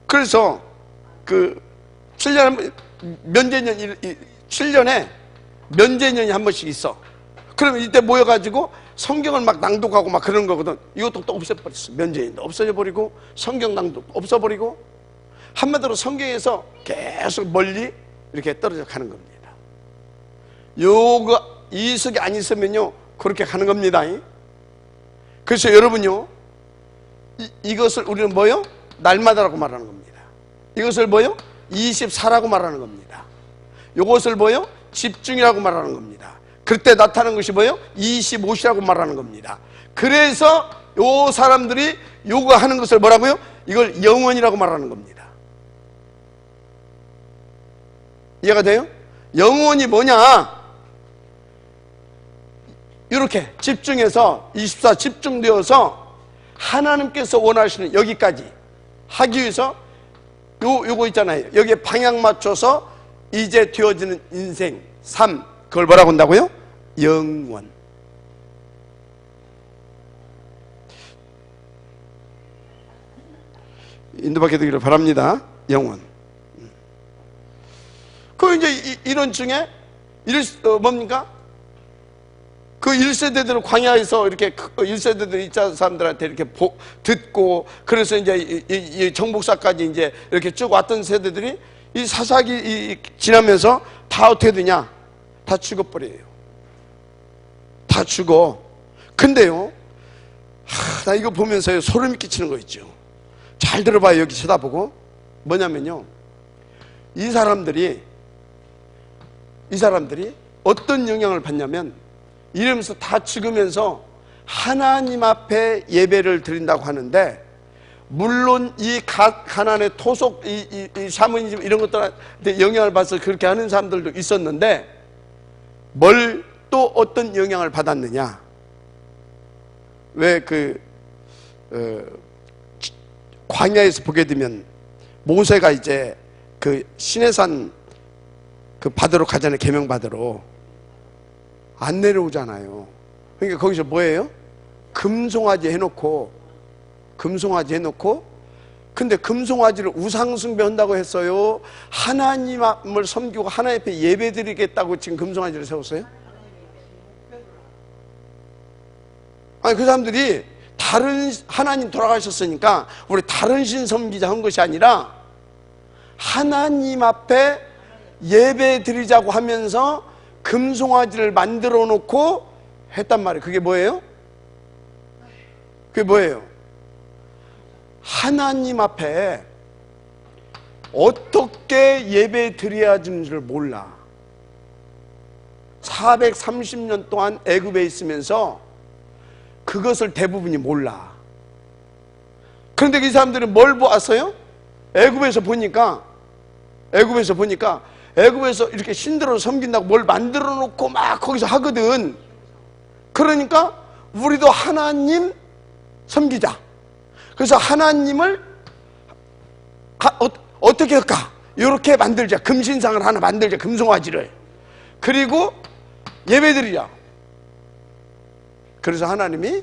그래서 그 7년에 면제년 7년에 면제년이 한 번씩 있어. 그러면 이때 모여가지고 성경을 막 낭독하고 막 그러는 거거든. 이것도 또 없애버렸어. 면제년도 없어져 버리고 성경 낭독 없어버리고, 한마디로 성경에서 계속 멀리 이렇게 떨어져 가는 겁니다. 요거 이석이 안 있으면요 그렇게 가는 겁니다. 그래서 여러분요, 이것을 우리는 뭐요? 날마다라고 말하는 겁니다. 이것을 뭐요? 24라고 말하는 겁니다. 이것을 뭐요? 집중이라고 말하는 겁니다. 그때 나타나는 것이 뭐요? 25시라고 말하는 겁니다. 그래서 요 사람들이 요거 하는 것을 뭐라고요? 이걸 영원이라고 말하는 겁니다. 이해가 돼요? 영원이 뭐냐? 이렇게 집중해서 24 집중되어서 하나님께서 원하시는 여기까지 하기 위해서 요거 있잖아요. 여기에 방향 맞춰서 이제 되어지는 인생 삶, 그걸 뭐라고 한다고요? 영원. 인도받게 되기를 바랍니다. 영원. 그 이제 이런 중에 뭡니까? 그 1세대들은 광야에서 이렇게 1세대들 2차 사람들한테 이렇게 듣고, 그래서 이제 이 정복사까지 이제 이렇게 쭉 왔던 세대들이 이 사사기 지나면서 다 어떻게 되냐? 다 죽어버려요. 다 죽어. 근데요, 나 이거 보면서요 소름이 끼치는 거 있죠. 잘 들어봐요. 여기 쳐다보고. 뭐냐면요, 이 사람들이 어떤 영향을 받냐면, 이러면서 다 죽으면서 하나님 앞에 예배를 드린다고 하는데, 물론 이 가난의 토속, 이 샤머니즘 이런 것들한테 영향을 받아서 그렇게 하는 사람들도 있었는데, 뭘 또 어떤 영향을 받았느냐? 왜 광야에서 보게 되면 모세가 이제 그 시내산 그 받으러 가잖아요. 계명 받으러 안 내려오잖아요. 그러니까 거기서 뭐예요? 금송아지 해놓고 근데 금송아지를 우상숭배한다고 했어요? 하나님을 섬기고 하나님 앞에 예배드리겠다고 지금 금송아지를 세웠어요? 아니, 그 사람들이 다른 하나님 돌아가셨으니까 우리 다른 신 섬기자 한 것이 아니라 하나님 앞에 예배드리자고 하면서 금송아지를 만들어 놓고 했단 말이에요. 그게 뭐예요? 하나님 앞에 어떻게 예배 드려야 하는지를 몰라. 430년 동안 애굽에 있으면서 그것을 대부분이 몰라. 그런데 이 사람들은 뭘 보았어요? 애굽에서 보니까 애굽에서 이렇게 신들을 섬긴다고 뭘 만들어 놓고 막 거기서 하거든. 그러니까 우리도 하나님 섬기자. 그래서 하나님을 어떻게 할까? 이렇게 만들자. 금신상을 하나 만들자. 금송아지를. 그리고 예배드리라. 그래서 하나님이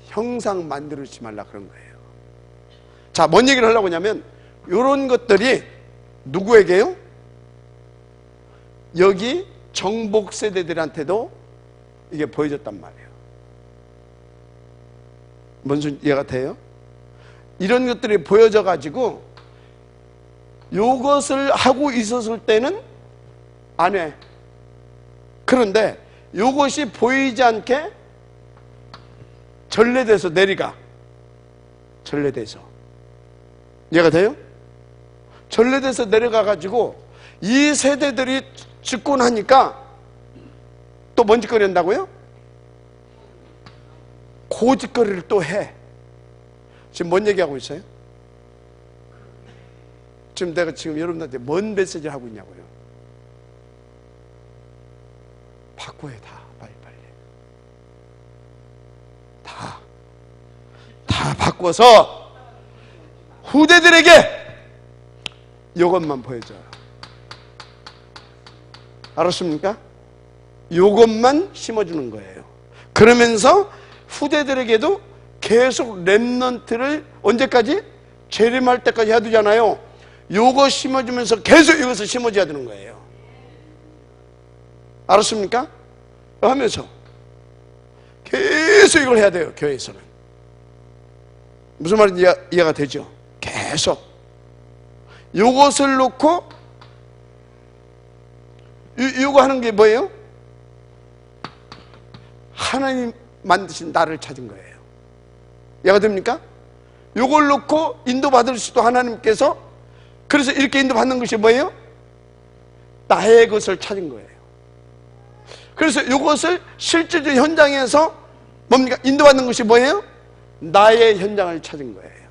형상 만들지 말라 그런 거예요. 자, 뭔 얘기를 하려고 하냐면 이런 것들이 누구에게요? 여기 정복 세대들한테도 이게 보여졌단 말이에요. 뭔 소리 이해가 돼요? 이런 것들이 보여져 가지고 요것을 하고 있었을 때는 안 해. 그런데 요것이 보이지 않게 전래돼서 내리가. 전래돼서. 이해가 돼요? 전래돼서 내려가 가지고 이 세대들이 죽고 나니까 또 뭔 짓거리 한다고요? 고짓거리를 또 해. 지금 뭔 얘기하고 있어요? 지금 내가 지금 여러분들한테 뭔 메시지를 하고 있냐고요? 바꿔야 다 빨리 다 바꿔서 후대들에게 이것만 보여줘요. 알았습니까? 이것만 심어주는 거예요. 그러면서 후대들에게도 계속 렘넌트를 언제까지? 재림할 때까지 해야 되잖아요. 요거 심어주면서 계속 이것을 심어줘야 되는 거예요. 알았습니까? 하면서 계속 이걸 해야 돼요. 교회에서는. 무슨 말인지 이해가 되죠? 계속 요것을 놓고 요거 하는 게 뭐예요? 하나님 만드신 나를 찾은 거예요. 이해가 됩니까? 요걸 놓고 인도받을 수도 하나님께서, 그래서 이렇게 인도받는 것이 뭐예요? 나의 것을 찾은 거예요. 그래서 이것을 실제적 현장에서 뭡니까? 인도받는 것이 뭐예요? 나의 현장을 찾은 거예요.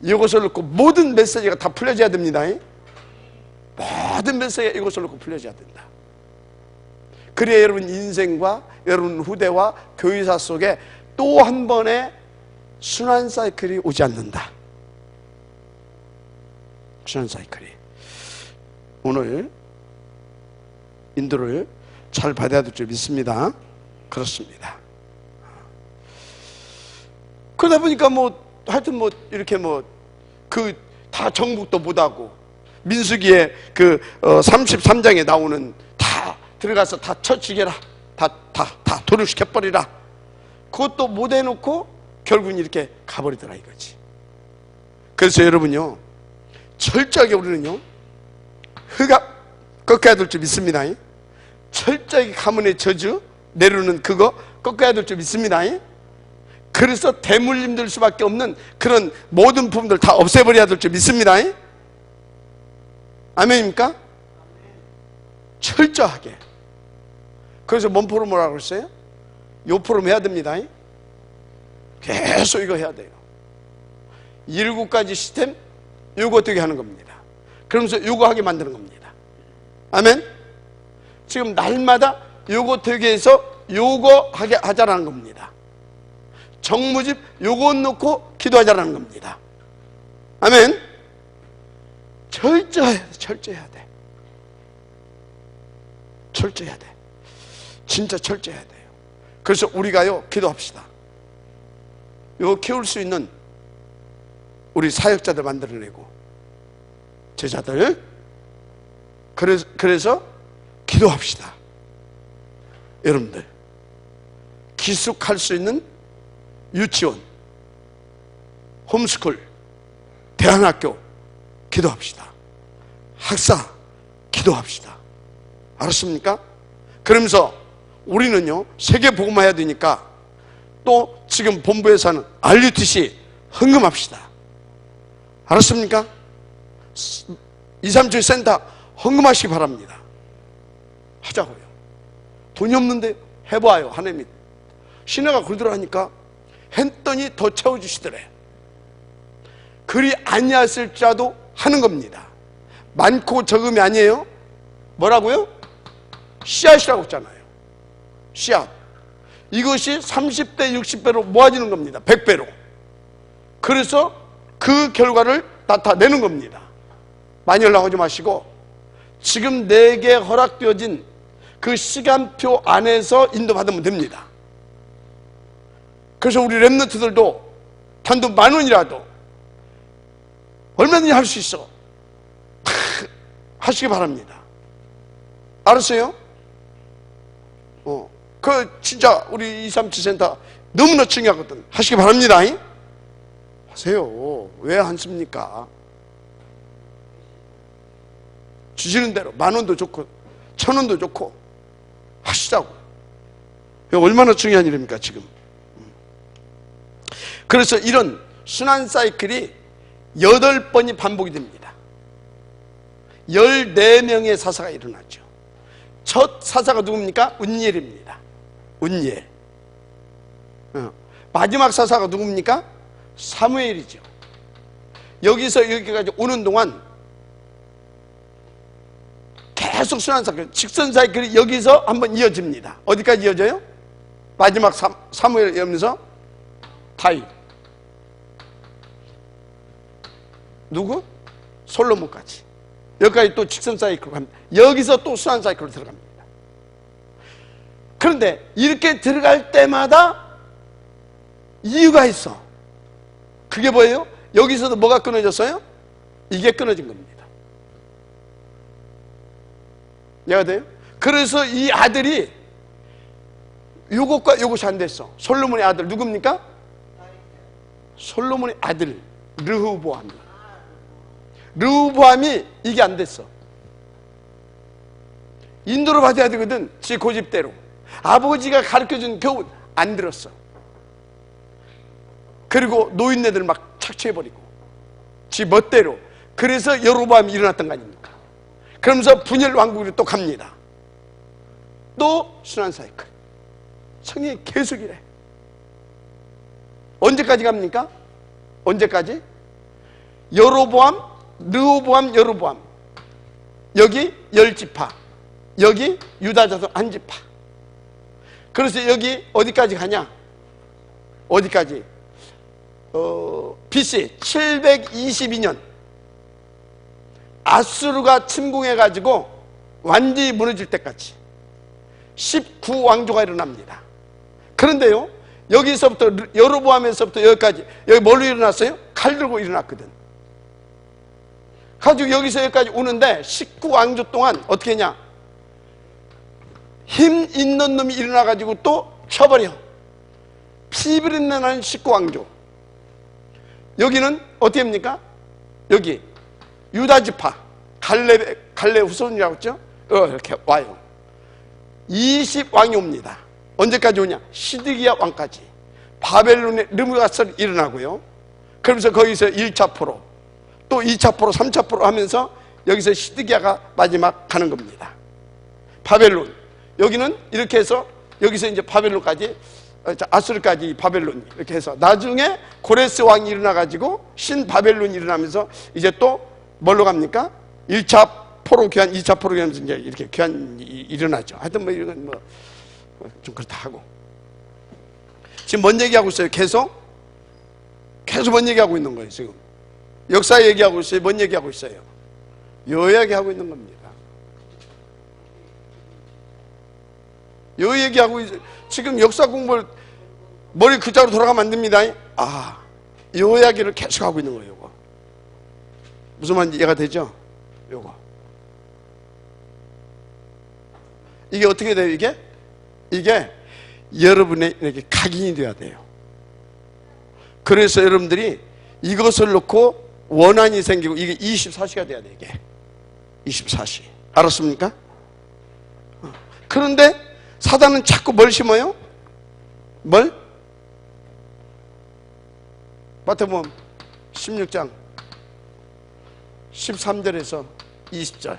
이것을 놓고 모든 메시지가 다 풀려져야 됩니다. 모든 메시지가 이것을 놓고 풀려져야 된다. 그래야 여러분 인생과 여러분 후대와 교회사 속에 또 한 번의 순환 사이클이 오지 않는다. 순환 사이클이. 오늘 인도를 잘 받아야 될 줄 믿습니다. 그렇습니다. 그러다 보니까 하여튼 이렇게 다 정복도 못하고, 민수기에 33장에 나오는 다 들어가서 다 쳐죽여라. 다 도륙시켜버리라. 그것도 못 해놓고 결국은 이렇게 가버리더라 이거지. 그래서 여러분요, 철저하게 우리는요, 흑암 꺾어야 될 줄 믿습니다. 철저하게 가문의 저주 내려오는 그거 꺾어야 될 줄 믿습니다. 그래서 대물림 될 수밖에 없는 그런 모든 부분들 다 없애버려야 될 줄 믿습니다. 아멘입니까? 철저하게. 그래서 뭔 포럼 뭐라고 그랬어요? 요 포럼 해야 됩니다. 계속 이거 해야 돼요. 7가지 시스템 요거 어떻게 하는 겁니다. 그러면서 요거 하게 만드는 겁니다. 아멘. 지금 날마다 요거 되게 해서 요거 하게 하자라는 겁니다. 정무집 요거 놓고 기도하자라는 겁니다. 아멘. 철저해야 돼. 철저해야 돼. 진짜 철저해야 돼요. 그래서 우리가요, 기도합시다. 요거 키울 수 있는 우리 사역자들 만들어내고, 제자들. 그래서 기도합시다. 여러분들 기숙할 수 있는 유치원, 홈스쿨, 대안학교 기도합시다. 학사 기도합시다. 알았습니까? 그러면서 우리는요, 세계 복음화해야 되니까 또 지금 본부에서는 RUTC 헌금합시다. 알았습니까? 2, 3주 센터 헌금하시기 바랍니다. 하자고요. 돈이 없는데 해봐요. 하나님이 신뢰가 그러더라니까 했더니 더 채워주시더래. 그리 아니었을 자도 하는 겁니다. 많고 적음이 아니에요. 뭐라고요? 씨앗이라고 했잖아요. 씨앗. 이것이 30배 60배로 모아지는 겁니다. 100배로. 그래서 그 결과를 나타내는 겁니다. 많이 연락하지 마시고 지금 내게 허락되어진 그 시간표 안에서 인도받으면 됩니다. 그래서 우리 랩런트들도 단돈 10,000원이라도 얼마든지 할 수 있어. 하시기 바랍니다. 알았어요? 그 진짜 우리 237센터 너무나 중요하거든. 하시기 바랍니다. 하세요. 왜 안 씁니까? 주시는 대로 10,000원도 좋고 1,000원도 좋고 하시자고. 이거 얼마나 중요한 일입니까 지금. 그래서 이런 순환 사이클이 8번이 반복이 됩니다. 14명의 사사가 일어났죠. 첫 사사가 누굽니까? 운니엘입니다. 운니엘. 마지막 사사가 누굽니까? 사무엘이죠. 여기서 여기까지 오는 동안 계속 순환 사이클, 직선 사이클이 여기서 한번 이어집니다. 어디까지 이어져요? 마지막 사무엘 이러면서 다윗, 누구? 솔로몬까지. 여기까지 또 직선 사이클로 갑니다. 여기서 또 순환 사이클로 들어갑니다. 그런데 이렇게 들어갈 때마다 이유가 있어. 그게 뭐예요? 여기서도 뭐가 끊어졌어요? 이게 끊어진 겁니다. 이해가 돼요? 그래서 이 아들이 요것과 요것이 안 됐어. 솔로몬의 아들 누굽니까? 솔로몬의 아들 르호보암. 르호보암이 이게 안 됐어. 인도를 받아야 되거든. 지 고집대로. 아버지가 가르쳐준 교훈 안 들었어. 그리고 노인네들 막 착취해버리고 지 멋대로. 그래서 여로보암이 일어났던 거 아닙니까? 그러면서 분열 왕국으로 또 갑니다. 또 순환 사이클. 성경이 계속 이래. 언제까지 갑니까? 언제까지? 여로보암, 르호보암, 여로보암. 여기 10지파, 여기 유다 자손 1지파. 그래서 여기 어디까지 가냐? 어디까지? BC 722년 아수르가 침공해가지고 완전히 무너질 때까지 19왕조가 일어납니다. 그런데요, 여기서부터 여로보암에서부터 여기까지, 여기 뭘로 일어났어요? 칼 들고 일어났거든. 가지고 여기서 여기까지 오는데 19왕조 동안 어떻게 했냐? 힘 있는 놈이 일어나가지고 또 쳐버려. 피비린내 나는 19왕조. 여기는 어떻게 합니까? 여기 유다지파 갈레 후손이라고 했죠? 이렇게 와요. 20왕이 옵니다. 언제까지 오냐? 시드기야 왕까지. 바벨론의 르므가설이 일어나고요. 그러면서 거기서 1차 포로, 또 2차 포로, 3차 포로 하면서 여기서 시드기야가 마지막 가는 겁니다. 바벨론. 여기는 이렇게 해서 여기서 이제 바벨론까지, 아수르까지 바벨론 이렇게 해서 나중에 고레스 왕이 일어나가지고 신 바벨론이 일어나면서 이제 또 뭘로 갑니까? 1차 포로 교환, 2차 포로 교환하면서 이제 이렇게 교환이 일어나죠. 하여튼 뭐 이런 건 뭐 좀 그렇다 하고. 지금 뭔 얘기하고 있어요? 계속 뭔 얘기하고 있는 거예요, 지금. 역사 얘기하고 있어요? 뭔 얘기하고 있어요? 요 얘기하고 있는 겁니다. 요 얘기하고 지금 역사 공부를 머리 그자로 돌아가면 안 됩니다. 아, 요 이야기를 계속 하고 있는 거예요. 요거 무슨 말인지 이해가 되죠? 요거 이게 어떻게 돼요? 이게 여러분의 이렇게 각인이 돼야 돼요. 그래서 여러분들이 이것을 놓고 원한이 생기고 이게 24시가 돼야 돼. 이게 24시. 알았습니까? 그런데 사단은 자꾸 뭘 심어요? 뭘? 마태복음 16장 13절에서 20절.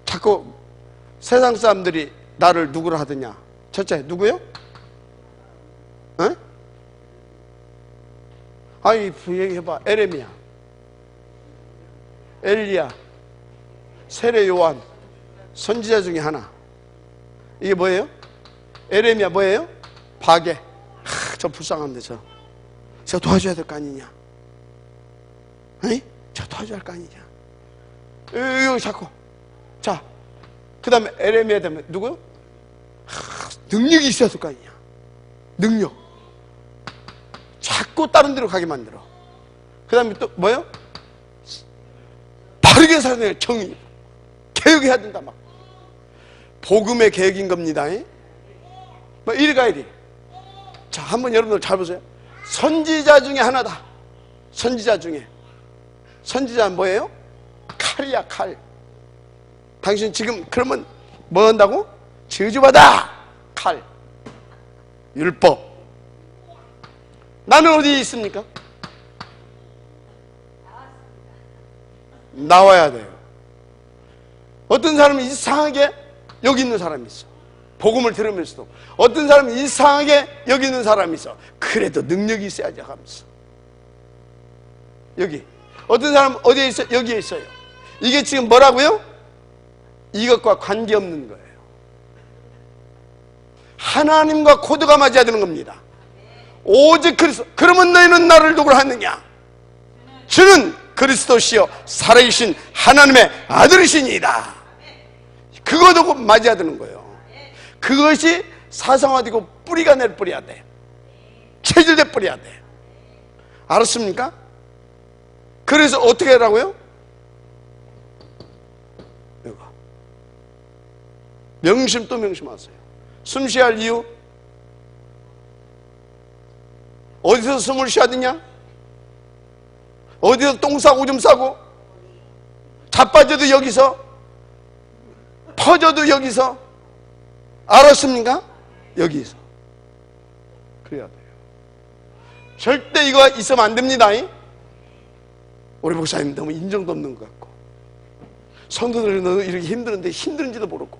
자꾸 세상 사람들이 나를 누구로 하느냐? 첫째, 누구요? 어? 아이, 얘기해봐. 에레미야, 엘리야, 세례 요한, 선지자 중에 하나. 이게 뭐예요? 에레미야 뭐예요? 바게. 저 불쌍한데 저 도와줘야 될 거 아니냐? 아니? 저 도와줘야 할 거 아니냐? 여기 자꾸 그 다음에 에레미야 되면 누구요? 능력이 있어야 될 거 아니냐. 능력. 자꾸 다른 데로 가게 만들어. 그 다음에 또 뭐예요? 바르게 살아야 돼. 정의. 개혁해야 된다. 막 복음의 개혁인 겁니다. 뭐 이리가 이리. 자, 한번 여러분들 잘 보세요. 선지자 중에 하나다. 선지자 중에. 선지자는 뭐예요? 칼이야, 칼. 당신 지금 그러면 뭐 한다고? 저주받아. 칼. 율법. 나는 어디에 있습니까? 나와야 돼요. 어떤 사람은 이상하게 여기 있는 사람이 있어. 복음을 들으면서도. 어떤 사람은 이상하게 여기 있는 사람이 있어. 그래도 능력이 있어야지 하면서. 여기. 어떤 사람은 어디에 있어요? 여기에 있어요. 이게 지금 뭐라고요? 이것과 관계없는 거예요. 하나님과 코드가 맞아야 되는 겁니다. 오직 그리스도. 그러면 너희는 나를 누구로 하느냐? 주는 그리스도시요 살아계신 하나님의 아들이시니이다. 그거도 맞아야 되는 거예요. 그것이 사상화되고 뿌리가 낼 뿌려야 돼. 체질될 뿌려야 돼. 알았습니까? 그래서 어떻게 하라고요? 이거. 명심 또 명심하세요. 숨 쉬어야 할 이유? 어디서 숨을 쉬어야 되냐? 어디서 똥 싸고 오줌 싸고 자빠져도 여기서, 퍼져도 여기서. 알았습니까? 여기서. 그래야 돼요. 절대 이거 있으면 안 됩니다. 우리 목사님 너무 인정도 없는 것 같고, 성도들이 너무 이렇게 힘드는데 힘든지도 모르고.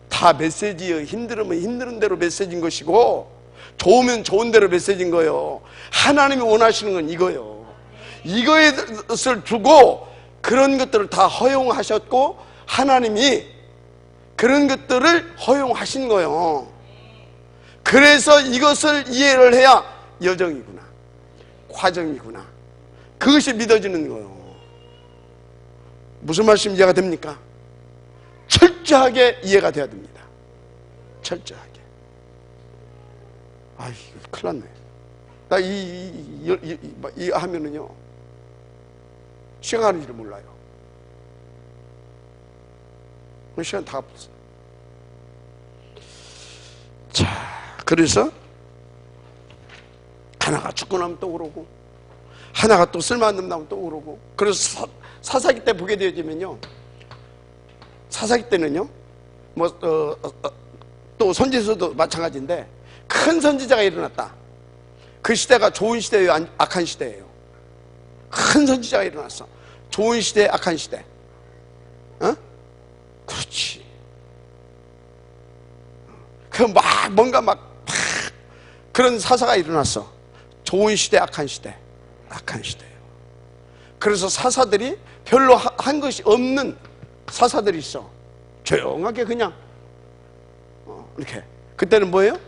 다 메시지예요. 힘들으면 힘든 대로 메시지인 것이고, 좋으면 좋은 대로 메시지인 거예요. 하나님이 원하시는 건 이거예요. 이것을 두고 그런 것들을 다 허용하셨고, 하나님이 그런 것들을 허용하신 거예요. 그래서 이것을 이해를 해야 여정이구나, 과정이구나, 그것이 믿어지는 거예요. 무슨 말씀 이해가 됩니까? 철저하게 이해가 돼야 됩니다. 철저하게. 아이, 큰일 났네. 나 이 하면은요, 시간 가는 줄 몰라요. 시간 다 없어. 자, 그래서 하나가 죽고 나면 또 그러고, 하나가 또 쓸만한 놈 나오면 또 그러고. 그래서 사사기 때 보게 되어지면요, 사사기 때는요, 또 선지서도 마찬가지인데, 큰 선지자가 일어났다. 그 시대가 좋은 시대예요, 악한 시대예요? 큰 선지자가 일어났어. 좋은 시대, 악한 시대. 어? 그렇지. 뭔가 그런 사사가 일어났어. 좋은 시대, 악한 시대. 악한 시대예요. 그래서 사사들이 별로 한 것이 없는 사사들이 있어. 조용하게 그냥 이렇게. 그때는 뭐예요?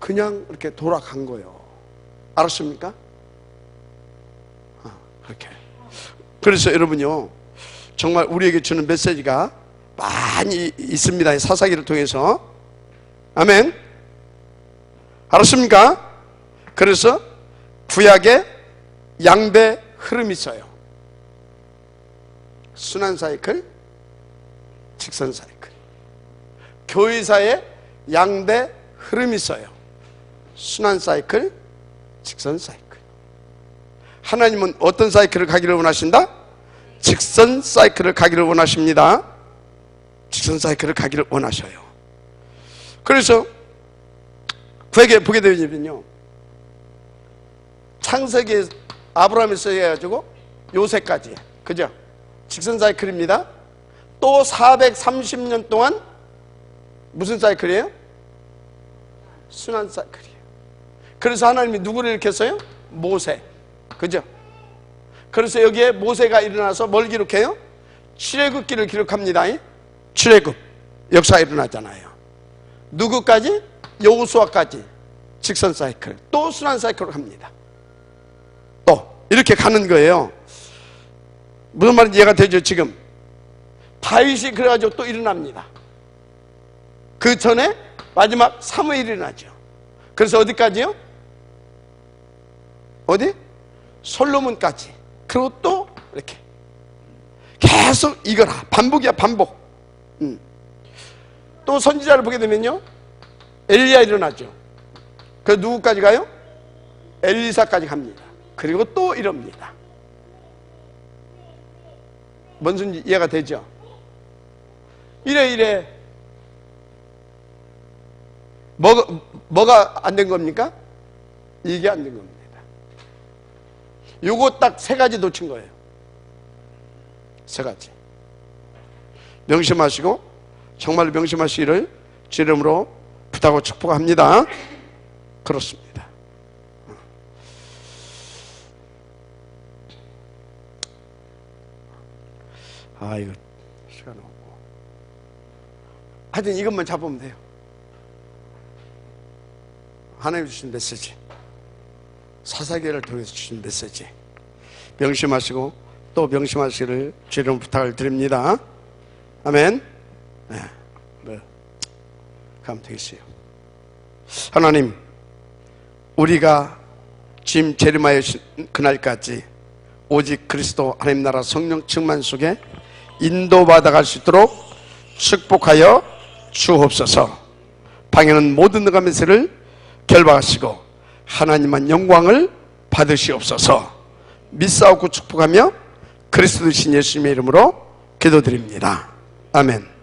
그냥 이렇게 돌아간 거예요. 알았습니까? 그렇게. 그래서 여러분요, 정말 우리에게 주는 메시지가 많이 있습니다. 사사기를 통해서. 아멘. 알았습니까? 그래서 구약에 양배 흐름이 있어요. 순환 사이클, 직선 사이클. 교회사에 양배 흐름이 있어요. 순환 사이클, 직선 사이클. 하나님은 어떤 사이클을 가기를 원하신다? 직선 사이클을 가기를 원하십니다. 직선 사이클을 가기를 원하셔요. 그래서 구약에 보게 되면요, 창세기에 아브라함에서 해가지고 요새까지, 그죠? 직선 사이클입니다. 또 430년 동안 무슨 사이클이에요? 순환 사이클이에요. 그래서 하나님이 누구를 일으켰어요? 모세. 그죠? 그래서 여기에 모세가 일어나서 뭘 기록해요? 출애굽기를 기록합니다. 출애굽 역사 일어나잖아요. 누구까지? 여호수아까지. 직선 사이클. 또 순환 사이클로 갑니다. 또 이렇게 가는 거예요. 무슨 말인지 이해가 되죠? 지금 다윗이 그래가지고 또 일어납니다. 그 전에 마지막 사무엘이 일어나죠. 그래서 어디까지요? 어디? 솔로몬까지. 그리고 또 이렇게 계속 이거라. 반복이야, 반복. 또 선지자를 보게 되면요, 엘리야 일어나죠. 그 누구까지 가요? 엘리사까지 갑니다. 그리고 또 이럽니다. 뭔 소리인지 이해가 되죠? 이래 뭐가 안 된 겁니까? 이게 안 된 겁니다. 요거 딱 세 가지 놓친 거예요. 세 가지. 명심하시고, 정말 명심하시기를 주 이름으로 부탁하고 축복합니다. 그렇습니다. 이거 시간 없고. 하여튼 이것만 잡으면 돼요. 하나님 주신 메시지, 사사기를 통해서 주신 메시지 명심하시고 또 명심하시기를 주 이름으로 부탁을 드립니다. 아멘. 네. 가면 되겠어요. 하나님, 우리가 주님 재림하여 그날까지 오직 그리스도 하나님 나라 성령 충만 속에 인도받아 갈 수 있도록 축복하여 주옵소서. 방해는 모든 능한 메시를 결박하시고 하나님만 영광을 받으시옵소서. 믿사옵고 축복하며 그리스도신 예수님의 이름으로 기도드립니다. 아멘.